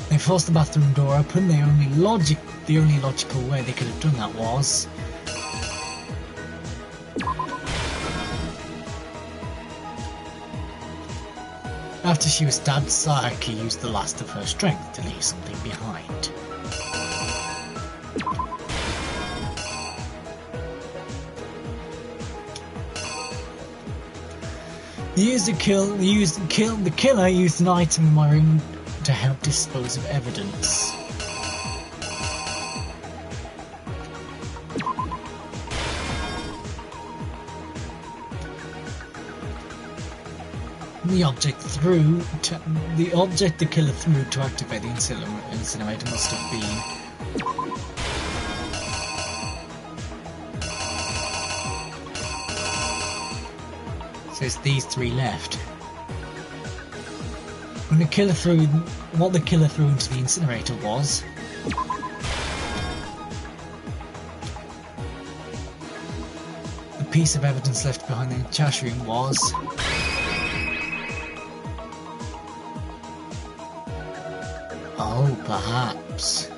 Speaker 1: They forced the bathroom door open. The only logical way they could have done that was... After she was stabbed, Sayaka used the last of her strength to leave something behind. The killer used an item in my room to help dispose of evidence. The object the killer threw to activate the incinerator must have been... So it's these three left. What the killer threw into the incinerator was... The piece of evidence left behind in the trash room was... Oh, perhaps.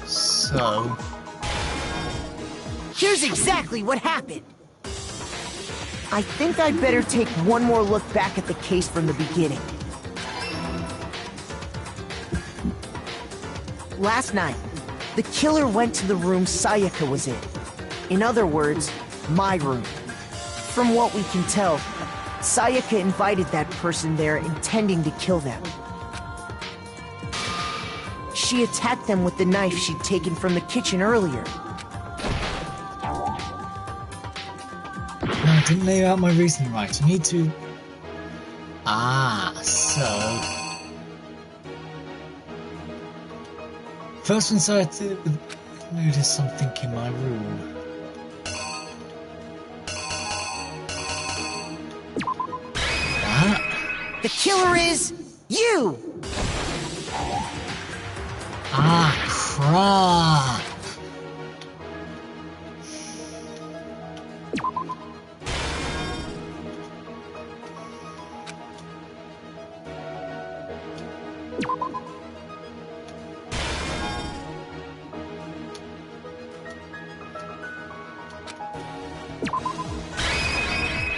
Speaker 1: So...
Speaker 3: Here's exactly what happened. I think I'd better take one more look back at the case from the beginning. Last night, The killer went to the room Sayaka was in. In other words, my room. From what we can tell, Sayaka invited that person there intending to kill them. She attacked them with the knife she'd taken from the kitchen earlier.
Speaker 1: No, I didn't lay out my reasoning right. I need to... so... First one I to notice something in my room.
Speaker 3: The killer is... you!
Speaker 1: Crap!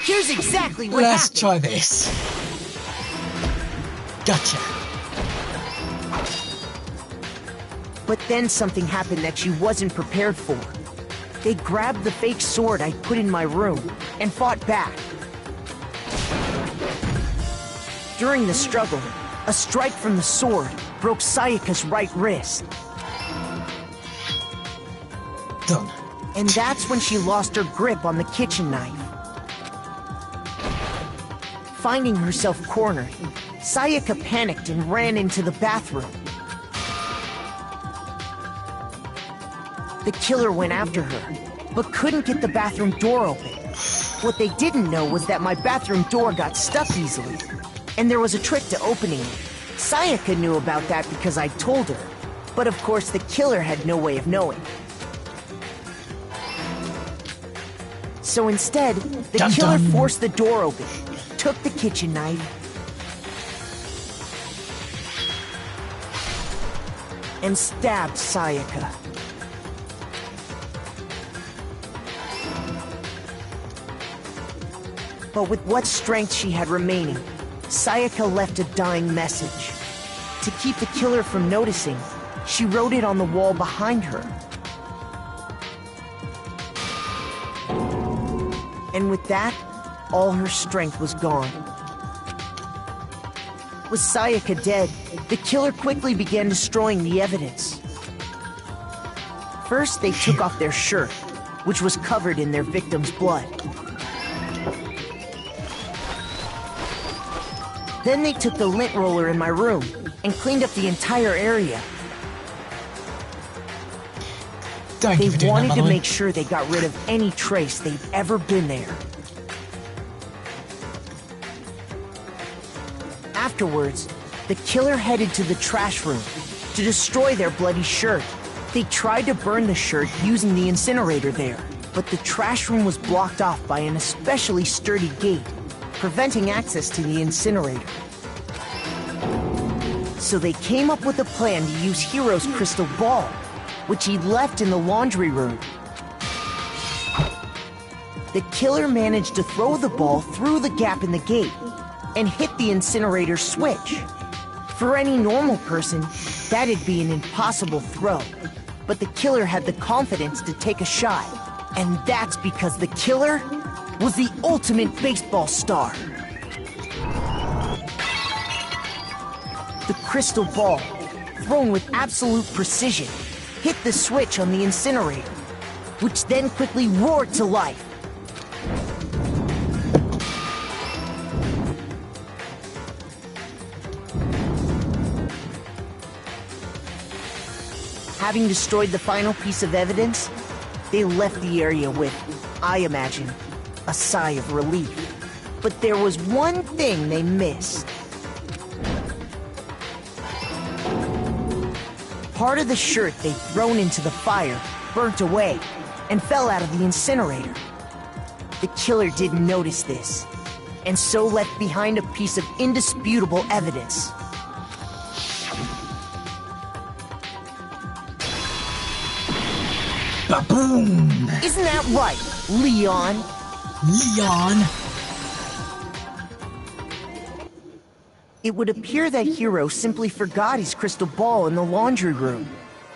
Speaker 3: Here's exactly what
Speaker 1: Let's
Speaker 3: happened.
Speaker 1: try this. Gotcha.
Speaker 3: But then something happened that she wasn't prepared for. They grabbed the fake sword I put in my room and fought back. During the struggle, a strike from the sword broke Sayaka's right wrist.
Speaker 1: Done.
Speaker 3: And that's when she lost her grip on the kitchen knife. Finding herself cornered, Sayaka panicked and ran into the bathroom. The killer went after her, but couldn't get the bathroom door open. What they didn't know was that my bathroom door got stuck easily, and there was a trick to opening it. Sayaka knew about that because I told her, but of course the killer had no way of knowing. So instead, the killer forced the door open, took the kitchen knife, and stabbed Sayaka. But with what strength she had remaining, Sayaka left a dying message. To keep the killer from noticing, she wrote it on the wall behind her. And with that, all her strength was gone. With Sayaka dead, the killer quickly began destroying the evidence. First, they took off their shirt, which was covered in their victim's blood. Then they took the lint roller in my room and cleaned up the entire area. They wanted to make sure they got rid of any trace they'd ever been there. Afterwards, the killer headed to the trash room to destroy their bloody shirt. They tried to burn the shirt using the incinerator there, but the trash room was blocked off by an especially sturdy gate, preventing access to the incinerator. So they came up with a plan to use Hiro's crystal ball, which he left in the laundry room. The killer managed to throw the ball through the gap in the gate and hit the incinerator switch. For any normal person, that'd be an impossible throw, but the killer had the confidence to take a shot, and that's because the killer was the ultimate baseball star. The crystal ball, thrown with absolute precision, hit the switch on the incinerator, which then quickly roared to life. Having destroyed the final piece of evidence, they left the area with, I imagine, a sigh of relief. But there was one thing they missed. Part of the shirt they'd thrown into the fire burnt away and fell out of the incinerator. The killer didn't notice this, and so left behind a piece of indisputable evidence.
Speaker 1: Ba-boom!
Speaker 3: Isn't that right, Leon?
Speaker 1: Leon? It
Speaker 3: would appear that Hiro simply forgot his crystal ball in the laundry room.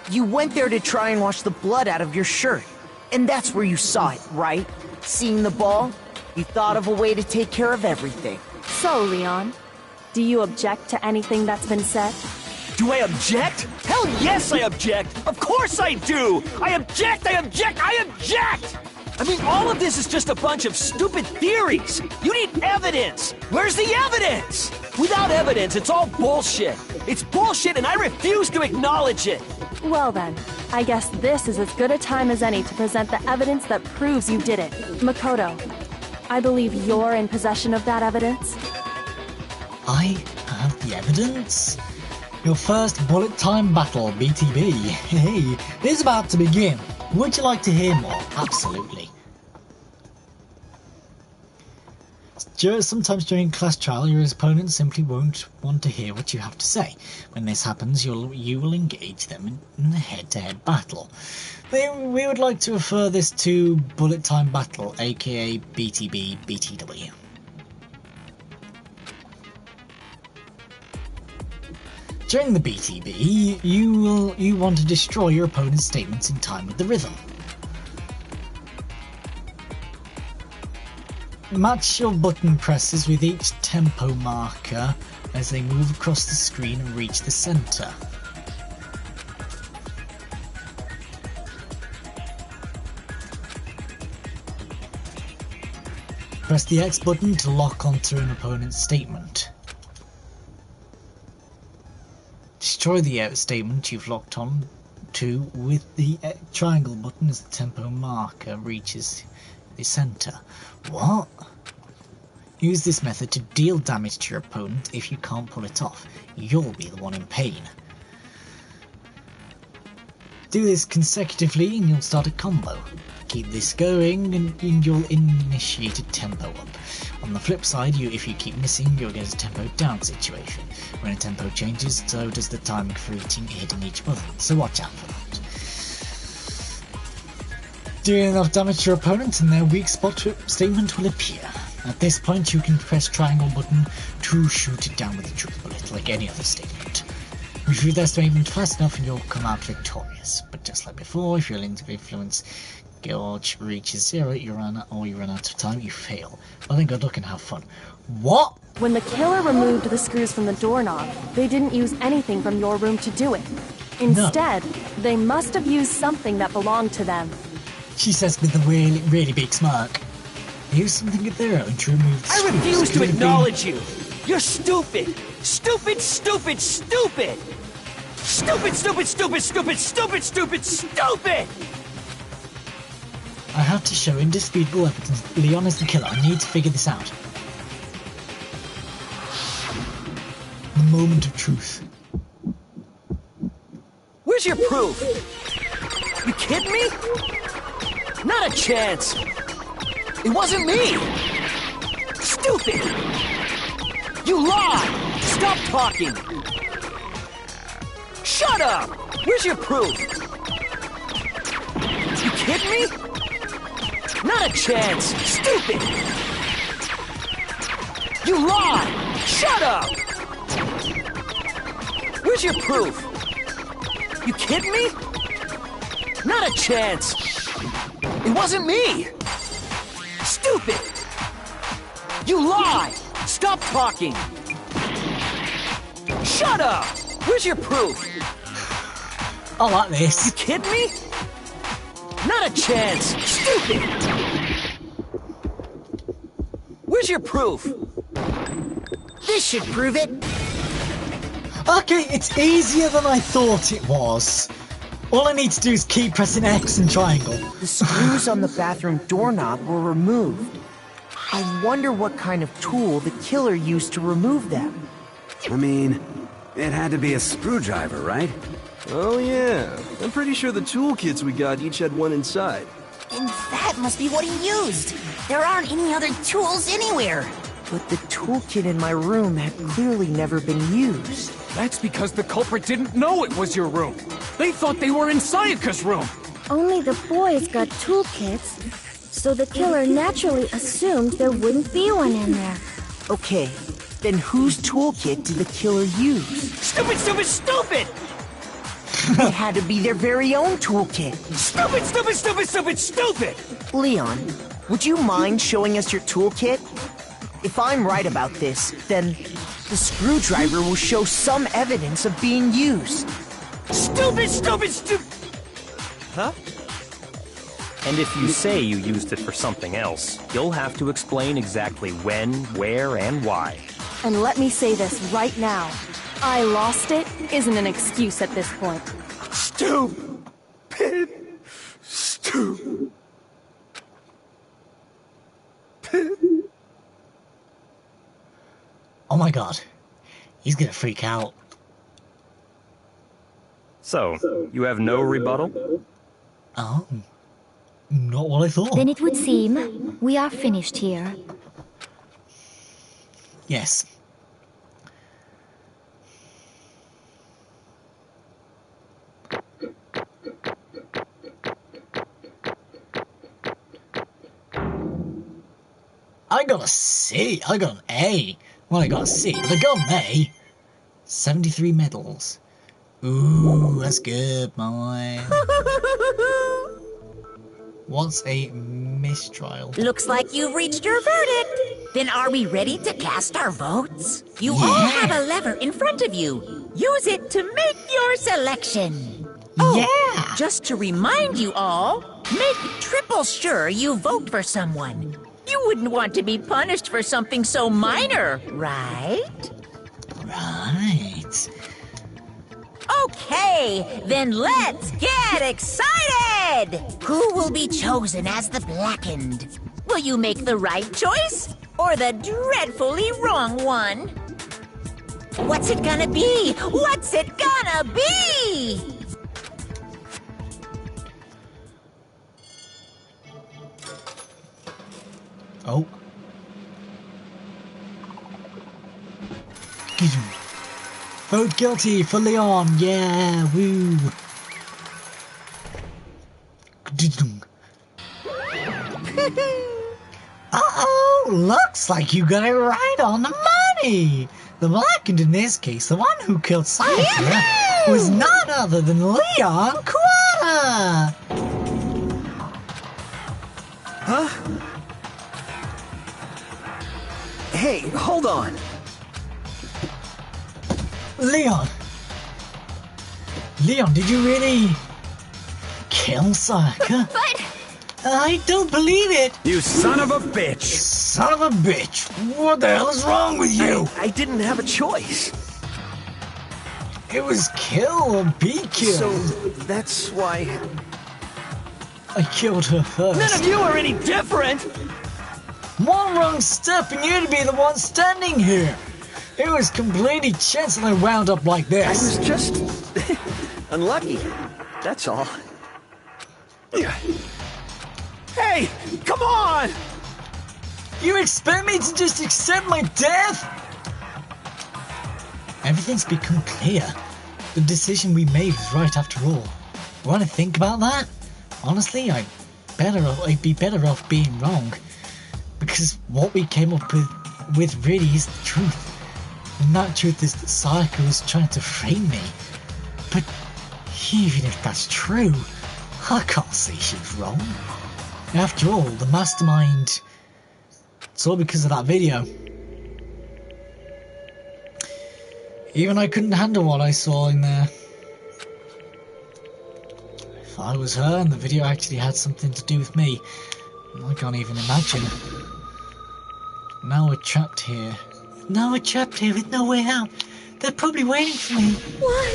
Speaker 3: You went there to try and wash the blood out of your shirt. And that's where you saw it, right? Seeing the ball? You thought of a way to take care of everything.
Speaker 7: So, Leon, do you object to anything that's been said?
Speaker 12: Do I object? Hell yes, I object! Of course I do! I object! I object! I object! I mean, all of this is just a bunch of stupid theories! You need evidence! Where's the evidence? Without evidence, it's all bullshit! It's bullshit and I refuse to acknowledge it!
Speaker 7: Well then, I guess this is as good a time as any to present the evidence that proves you did it. Makoto, I believe you're in possession of that evidence?
Speaker 1: I have the evidence? Your first bullet time battle, BTB. Hey, is about to begin. Would you like to hear more? Absolutely. Sometimes during class trial, your opponent simply won't want to hear what you have to say. When this happens, you will engage them in a head-to-head battle. We would like to refer this to Bullet Time Battle, aka BTB BTW. During the BTB, you want to destroy your opponent's statements in time with the rhythm. Match your button presses with each tempo marker as they move across the screen and reach the center. Press the X button to lock onto an opponent's statement. Destroy the statement you've locked on to with the triangle button as the tempo marker reaches the center. What? Use this method to deal damage to your opponent. If you can't pull it off, you'll be the one in pain. Do this consecutively and you'll start a combo. Keep this going and you'll initiate a tempo up. On the flip side, if you keep missing, you'll get a tempo down situation. When a tempo changes, so does the timing for hitting each button, so watch out for that. Doing enough damage to your opponent and their weak spot statement will appear. At this point, you can press triangle button to shoot it down with a truth bullet, like any other statement. You shoot their statement fast enough and you'll come out victorious. But just like before, if your influence gauge reaches 0, you run out of time, you fail. Well then good luck and have fun. What?
Speaker 7: When the killer removed the screws from the doorknob, they didn't use anything from your room to do it. Instead, they must have used something that belonged to them.
Speaker 1: She says with a really, really big smirk. They used something of their own to remove the screws.
Speaker 12: I refuse to acknowledge you! You're stupid! Stupid, stupid, stupid! Stupid, stupid, stupid, stupid, stupid, stupid, stupid!
Speaker 1: I have to show indisputable evidence. Leon is the killer. I need to figure this out. The moment of truth.
Speaker 12: Where's your proof? You kidding me? Not a chance! It wasn't me! Stupid! You lied! Stop talking! Shut up! Where's your proof? You kidding me? Not a chance! Stupid! You lied! Shut up! Where's your proof? You kidding me? Not a chance! It wasn't me! Stupid! You lie! Stop talking! Shut up! Where's your proof?
Speaker 1: I like this.
Speaker 12: You kidding me? Not a chance! Stupid! Where's your proof?
Speaker 3: This should prove it.
Speaker 1: Okay, it's easier than I thought it was. All I need to do is keep pressing X and triangle.
Speaker 3: The screws on the bathroom doorknob were removed. I wonder what kind of tool the killer used to remove them.
Speaker 6: I mean, it had to be a screwdriver, right?
Speaker 9: Oh yeah, I'm pretty sure the toolkits we got each had one inside.
Speaker 17: And that must be what he used. There aren't any other tools anywhere.
Speaker 3: But the toolkit in my room had clearly never been used.
Speaker 4: That's because the culprit didn't know it was your room. They thought they were in Sayaka's room.
Speaker 8: Only the boys got toolkits, so the killer naturally assumed there wouldn't be one in there.
Speaker 3: Okay, then whose toolkit did the killer use?
Speaker 12: Stupid, stupid, stupid!
Speaker 3: It had to be their very own toolkit.
Speaker 15: Stupid, stupid, stupid, stupid, stupid!
Speaker 3: Leon, would you mind showing us your toolkit? If I'm right about this, then the screwdriver will show some evidence of being used.
Speaker 15: Stupid, stupid, stupid!
Speaker 10: Huh? And if you say you used it for something else, you'll have to explain exactly when, where, and why.
Speaker 7: And let me say this right now. I lost it isn't an excuse at this point.
Speaker 15: Stupid. Stupid.
Speaker 1: Oh my god. He's gonna freak out.
Speaker 10: So, you have no rebuttal?
Speaker 1: Oh. Not what I thought.
Speaker 14: Then it would seem we are finished here.
Speaker 1: Yes. I got a C. I got an A. Well, I got a C, but I got an A. 73 medals. Ooh, that's good, boy. What's a mistrial?
Speaker 5: Looks like you've reached your verdict. Then are we ready to cast our votes? You all have a lever in front of you. Use it to make your selection.
Speaker 1: Yeah!
Speaker 5: Just to remind you all, make triple sure you vote for someone. You wouldn't want to be punished for something so minor, right?
Speaker 1: Right.
Speaker 5: Okay, then let's get excited! Who will be chosen as the Blackened? Will you make the right choice or the dreadfully wrong one? What's it gonna be? What's it gonna be?
Speaker 1: Oh. Vote guilty for Leon. Yeah, woo. Uh-oh, looks like you got it right on the money. The Blackened in this case, the one who killed Sayaka, was none other than Leon Quata.
Speaker 12: Huh? Hey, hold on.
Speaker 1: Leon, did you really kill Sayaka?
Speaker 13: But
Speaker 1: I don't believe it.
Speaker 6: You son of a bitch.
Speaker 1: Son of a bitch. What the hell is wrong with you?
Speaker 12: I didn't have a choice.
Speaker 1: It was kill or be killed.
Speaker 12: So that's why...
Speaker 1: I killed her first.
Speaker 15: None of you are any different!
Speaker 1: One wrong step and you'd be the one standing here. It was completely chance and I wound up like this.
Speaker 12: I was just... unlucky. That's all.
Speaker 15: Hey, come on!
Speaker 1: You expect me to just accept my death? Everything's become clear. The decision we made was right after all. Want to think about that? Honestly, I'd be better off being wrong. Because what we came up with really is the truth. And that truth is that Sayaka was trying to frame me. But even if that's true, I can't see she's wrong. After all, the mastermind... It's all because of that video. Even I couldn't handle what I saw in there. If I was her and the video actually had something to do with me, I can't even imagine. Now we're trapped here. Now we're trapped here with no way out. They're probably waiting for me.
Speaker 8: Why?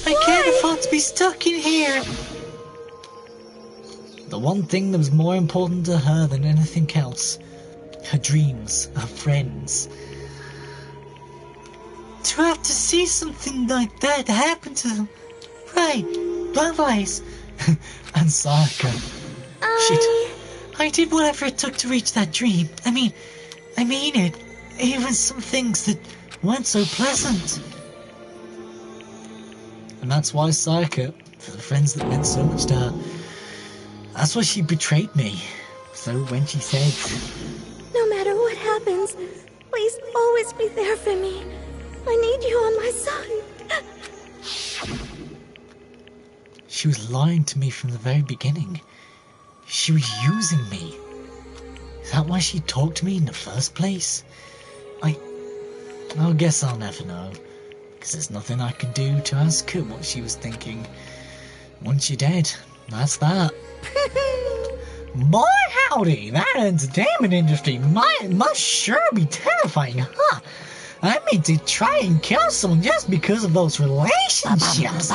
Speaker 1: I can't afford to be stuck in here. The one thing that was more important to her than anything else. Her dreams, her friends. To have to see something like that happen to them. Right, Blacklights. And Sayaka. I did whatever it took to reach that dream. I mean it. Even some things that weren't so pleasant. And that's why Sayaka, for the friends that meant so much to her, that's why she betrayed me. So when she said...
Speaker 8: No matter what happens, please always be there for me. I need you on my side.
Speaker 1: She was lying to me from the very beginning. She was using me. Is that why she talked to me in the first place? I guess I'll never know. Because there's nothing I can do to ask her what she was thinking. Once you're dead, that's that. Boy howdy, that entertainment industry must sure be terrifying, huh? I mean to try and kill someone just because of those relationships.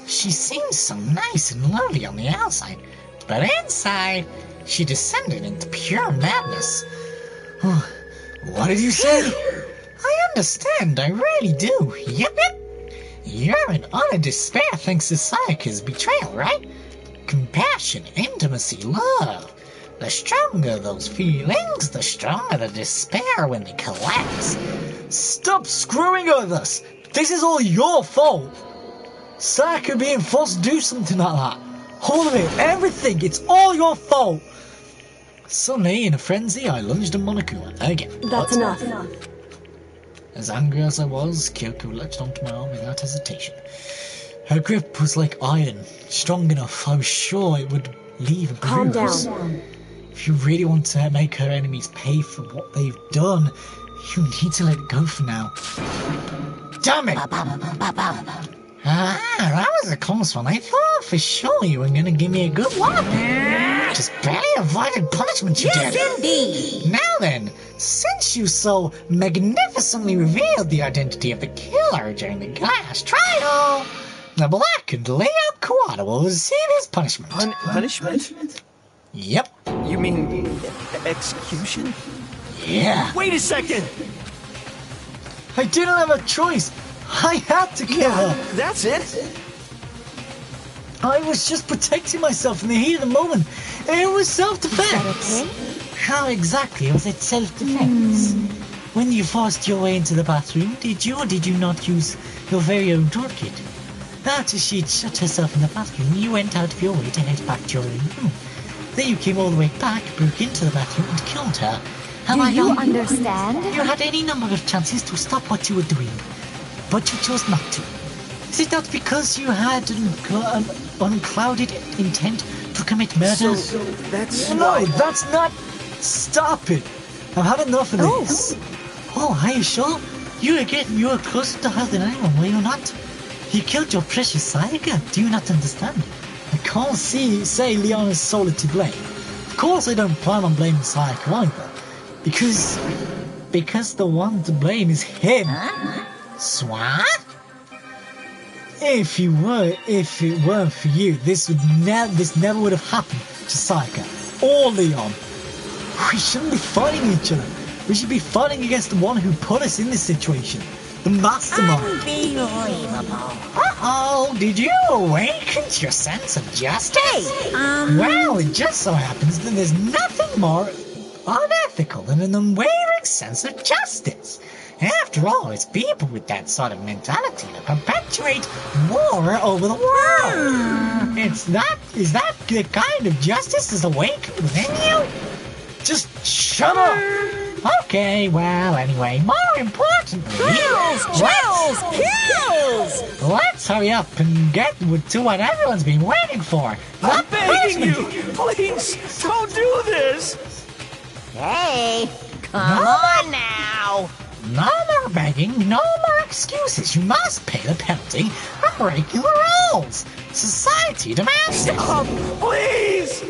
Speaker 1: She seems so nice and lovely on the outside, but inside, she descended into pure madness. What did you say? I understand, I really do. Yep. You're in utter despair thanks to Sayaka's betrayal, right? Compassion, intimacy, love. The stronger those feelings, the stronger the despair when they collapse. Stop screwing with us! This is all your fault! Sayaka being forced to do something like that. All of it, everything, it's all your fault! Suddenly, in a frenzy, I lunged at Monokuma again.
Speaker 7: That's enough.
Speaker 1: As angry as I was, Kyoko latched onto my arm without hesitation. Her grip was like iron, strong enough, I was sure it would leave a bruise.
Speaker 7: Calm down.
Speaker 1: If you really want to make her enemies pay for what they've done, you need to let it go for now. Damn it! That was a close one. I thought for sure you were gonna give me a good one. Just barely avoided punishment, you did.
Speaker 5: Yes, indeed.
Speaker 1: Now then, since you so magnificently revealed the identity of the killer during the glass trial, the blackened Leo Kawada will receive his punishment.
Speaker 9: Punishment?
Speaker 1: Yep.
Speaker 9: You mean execution?
Speaker 1: Yeah.
Speaker 9: Wait a second!
Speaker 1: I didn't have a choice. I had to kill her.
Speaker 9: That's it?
Speaker 1: I was just protecting myself in the heat of the moment. It was self-defense.
Speaker 8: Okay.
Speaker 1: How exactly was it self-defense? When you forced your way into the bathroom, did you or did you not use your very own toolkit? After she'd shut herself in the bathroom, you went out of your way to head back to your own room. Then you came all the way back, broke into the bathroom and killed her.
Speaker 8: Do you understand?
Speaker 1: You had any number of chances to stop what you were doing, but you chose not to. Is it not because you had an unclouded intent to commit murder?
Speaker 9: So that's
Speaker 1: No, that's not... Stop it! I've had enough of this. Oh, are you sure? You are closer to her than anyone, were you not? You killed your precious Sayaka. Do you not understand? I can't say Leon is solely to blame. Of course I don't plan on blaming Sayaka either. Because the one to blame is him. Swat? If it weren't for you, this never would have happened to Sayaka or Leon. We shouldn't be fighting each other. We should be fighting against the one who put us in this situation. The mastermind.
Speaker 5: Unbelievable.
Speaker 1: Uh-oh, did you awaken to your sense of justice? Well, it just so happens that there's nothing more unethical than an unwavering sense of justice. After all, it's people with that sort of mentality that perpetuate war over the world. Is that the kind of justice that's awake within you? Just shut up! Okay, well, anyway, more importantly...
Speaker 5: Kills!
Speaker 1: Let's hurry up and get to what everyone's been waiting for.
Speaker 9: I'm begging you! Please, don't do this!
Speaker 5: Hey, come on now!
Speaker 1: No more begging, no more excuses. You must pay the penalty for breaking the rules. Society demands it.
Speaker 9: Stop, please!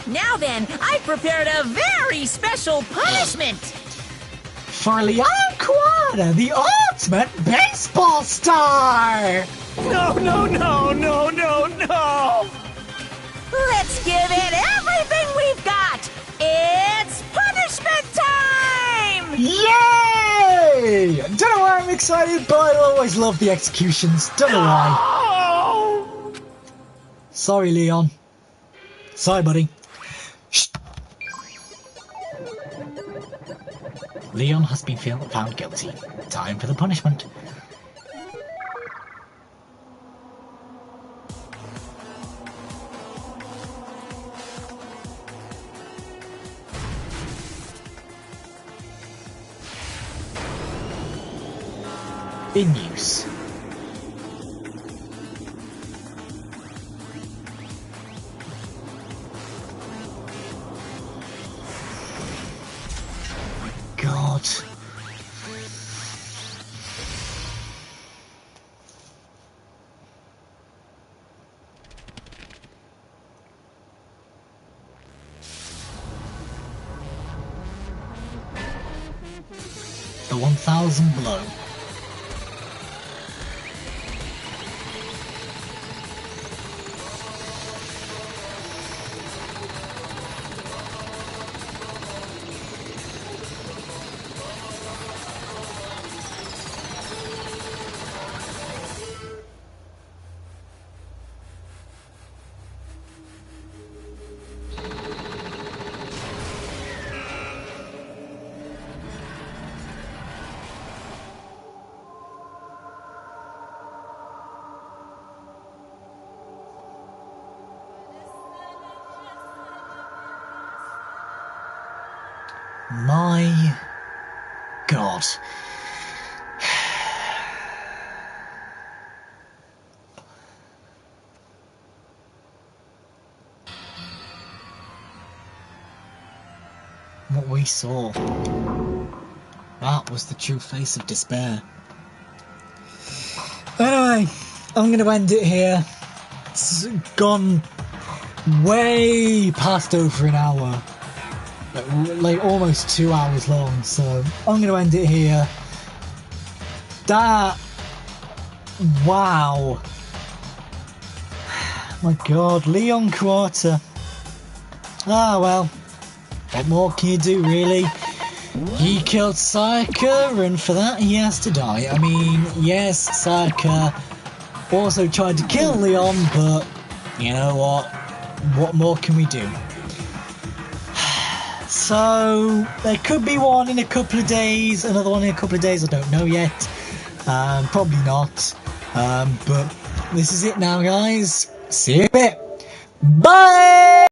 Speaker 5: Now then, I've prepared a very special punishment!
Speaker 1: For Leon Kawada, the ultimate baseball star!
Speaker 9: No!
Speaker 5: Let's give it everything we've got! It's punishment time!
Speaker 1: Yay! Don't know why I'm excited, but I always love the executions. Don't know why. Sorry, Leon. Sorry, buddy. Shh. Leon has been found guilty. Time for the punishment. In use. god. The 1000 blow. My God. What we saw. That was the true face of despair. Anyway, I'm going to end it here. It's gone way past over an hour. Like almost 2 hours long, so I'm going to end it here. That... Wow. My God, Leon Quarter. Ah, well. What more can you do, really? He killed Sayaka, and for that he has to die. I mean, yes, Sayaka also tried to kill Leon, but you know what? What more can we do? So, there could be one in a couple of days, another one in a couple of days, I don't know yet. Probably not. But this is it now, guys. See you in a bit. Bye!